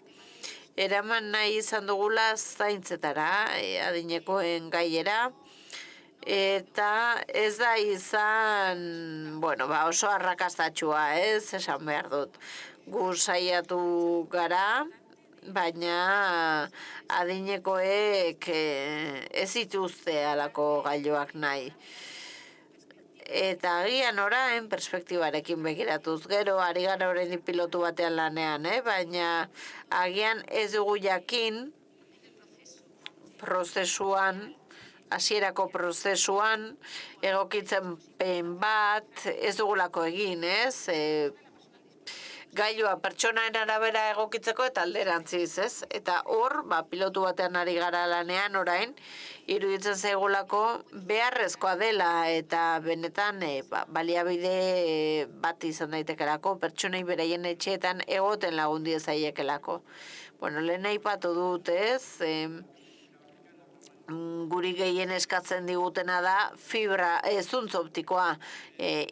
eraman nahi izan dugula zaintzetara, adinekoen gaiera, eta ez da izan, oso arrakastatxua, ez, esan behar dut. Gu saiatu gara, baina adinekoek ez dituzte alako gailuak nahi. Eta agian orain, perspektibarekin begiratuz gero, ari gara orain pilotu batean lanean, baina agian ez dugu jakin prozesuan, hasierako prozesuan, egokitzen bat, ez dugulako egin, ez? Gailua pertsonaen arabera egokitzeko eta alderantziz, ez? Eta hor, pilotu batean ari gara lanean orain, iruditzen zaigulako beharrezkoa dela eta benetan baliabide bat izan daitekelako, pertsonei beraien etxeetan egoten lagundi ezaiekelako. Lehen aipatu dut, ez? Guri gehien eskatzen digutena da fibra, zuntz optikoa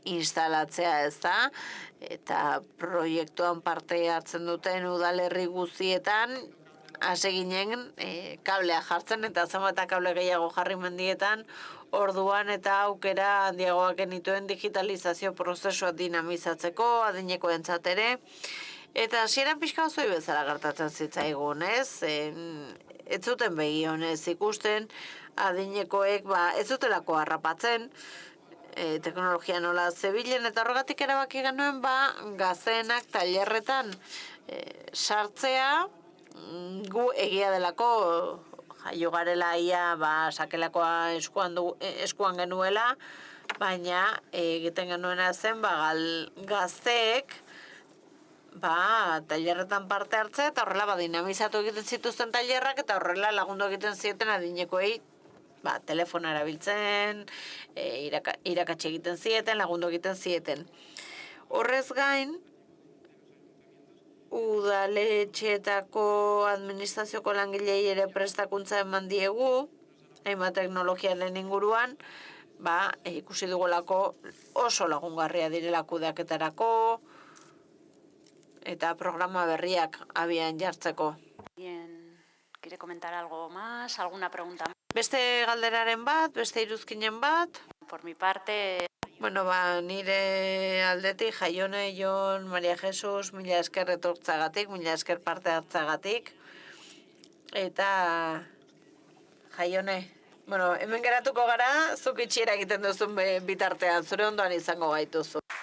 instalatzea, ez da? Eta proiektuan parte hartzen duten udalerri guztietan, hasi ginen kablea jartzen, eta zenbat kable gehiago jarri mendietan, orduan eta aukera handiagoak genituen digitalizazio prozesua dinamizatzeko, adinekoentzat ere, eta hasieran pixka zoi bezala gertatzen zitzaigun, ez? Ez zuten begionez ikusten, adinekoek ez zutelako harrapatzen, teknologia nola zebilen, eta horregatik erabaki genuen gazteenak tailerretan sartzea, gu egia delako jaio garela ia sakelakoa eskuan genuela, baina egiten genuena zen gazteek tailerretan parte hartzea, eta horrela dinamizatu egiten zituzten tailerrak, eta horrela lagundu egiten zieten adinekoei telefona erabiltzen, irakatsi egiten zieten, lagundu egiten zieten. Horrez gain, udaletxeetako administrazioko langilei ere prestakuntza eman diegu, hainbat teknologiaren inguruan, ikusi dugulako oso lagungarria direla kudeaketarako, eta programa berriak abian jartzeko. ¿Quiere comentar algo más? ¿Alguna pregunta más? Beste galderaren bat, beste iruzkinen bat? Por mi parte... Nire aldetik, Jaione, Jon, Maria Jesus, mila esker etortzagatik, mila esker parte hartzagatik. Eta, Jaione, hemen geratuko gara, zuk itxiera egiten duzun bitartean, zure ondoan izango gaituzu.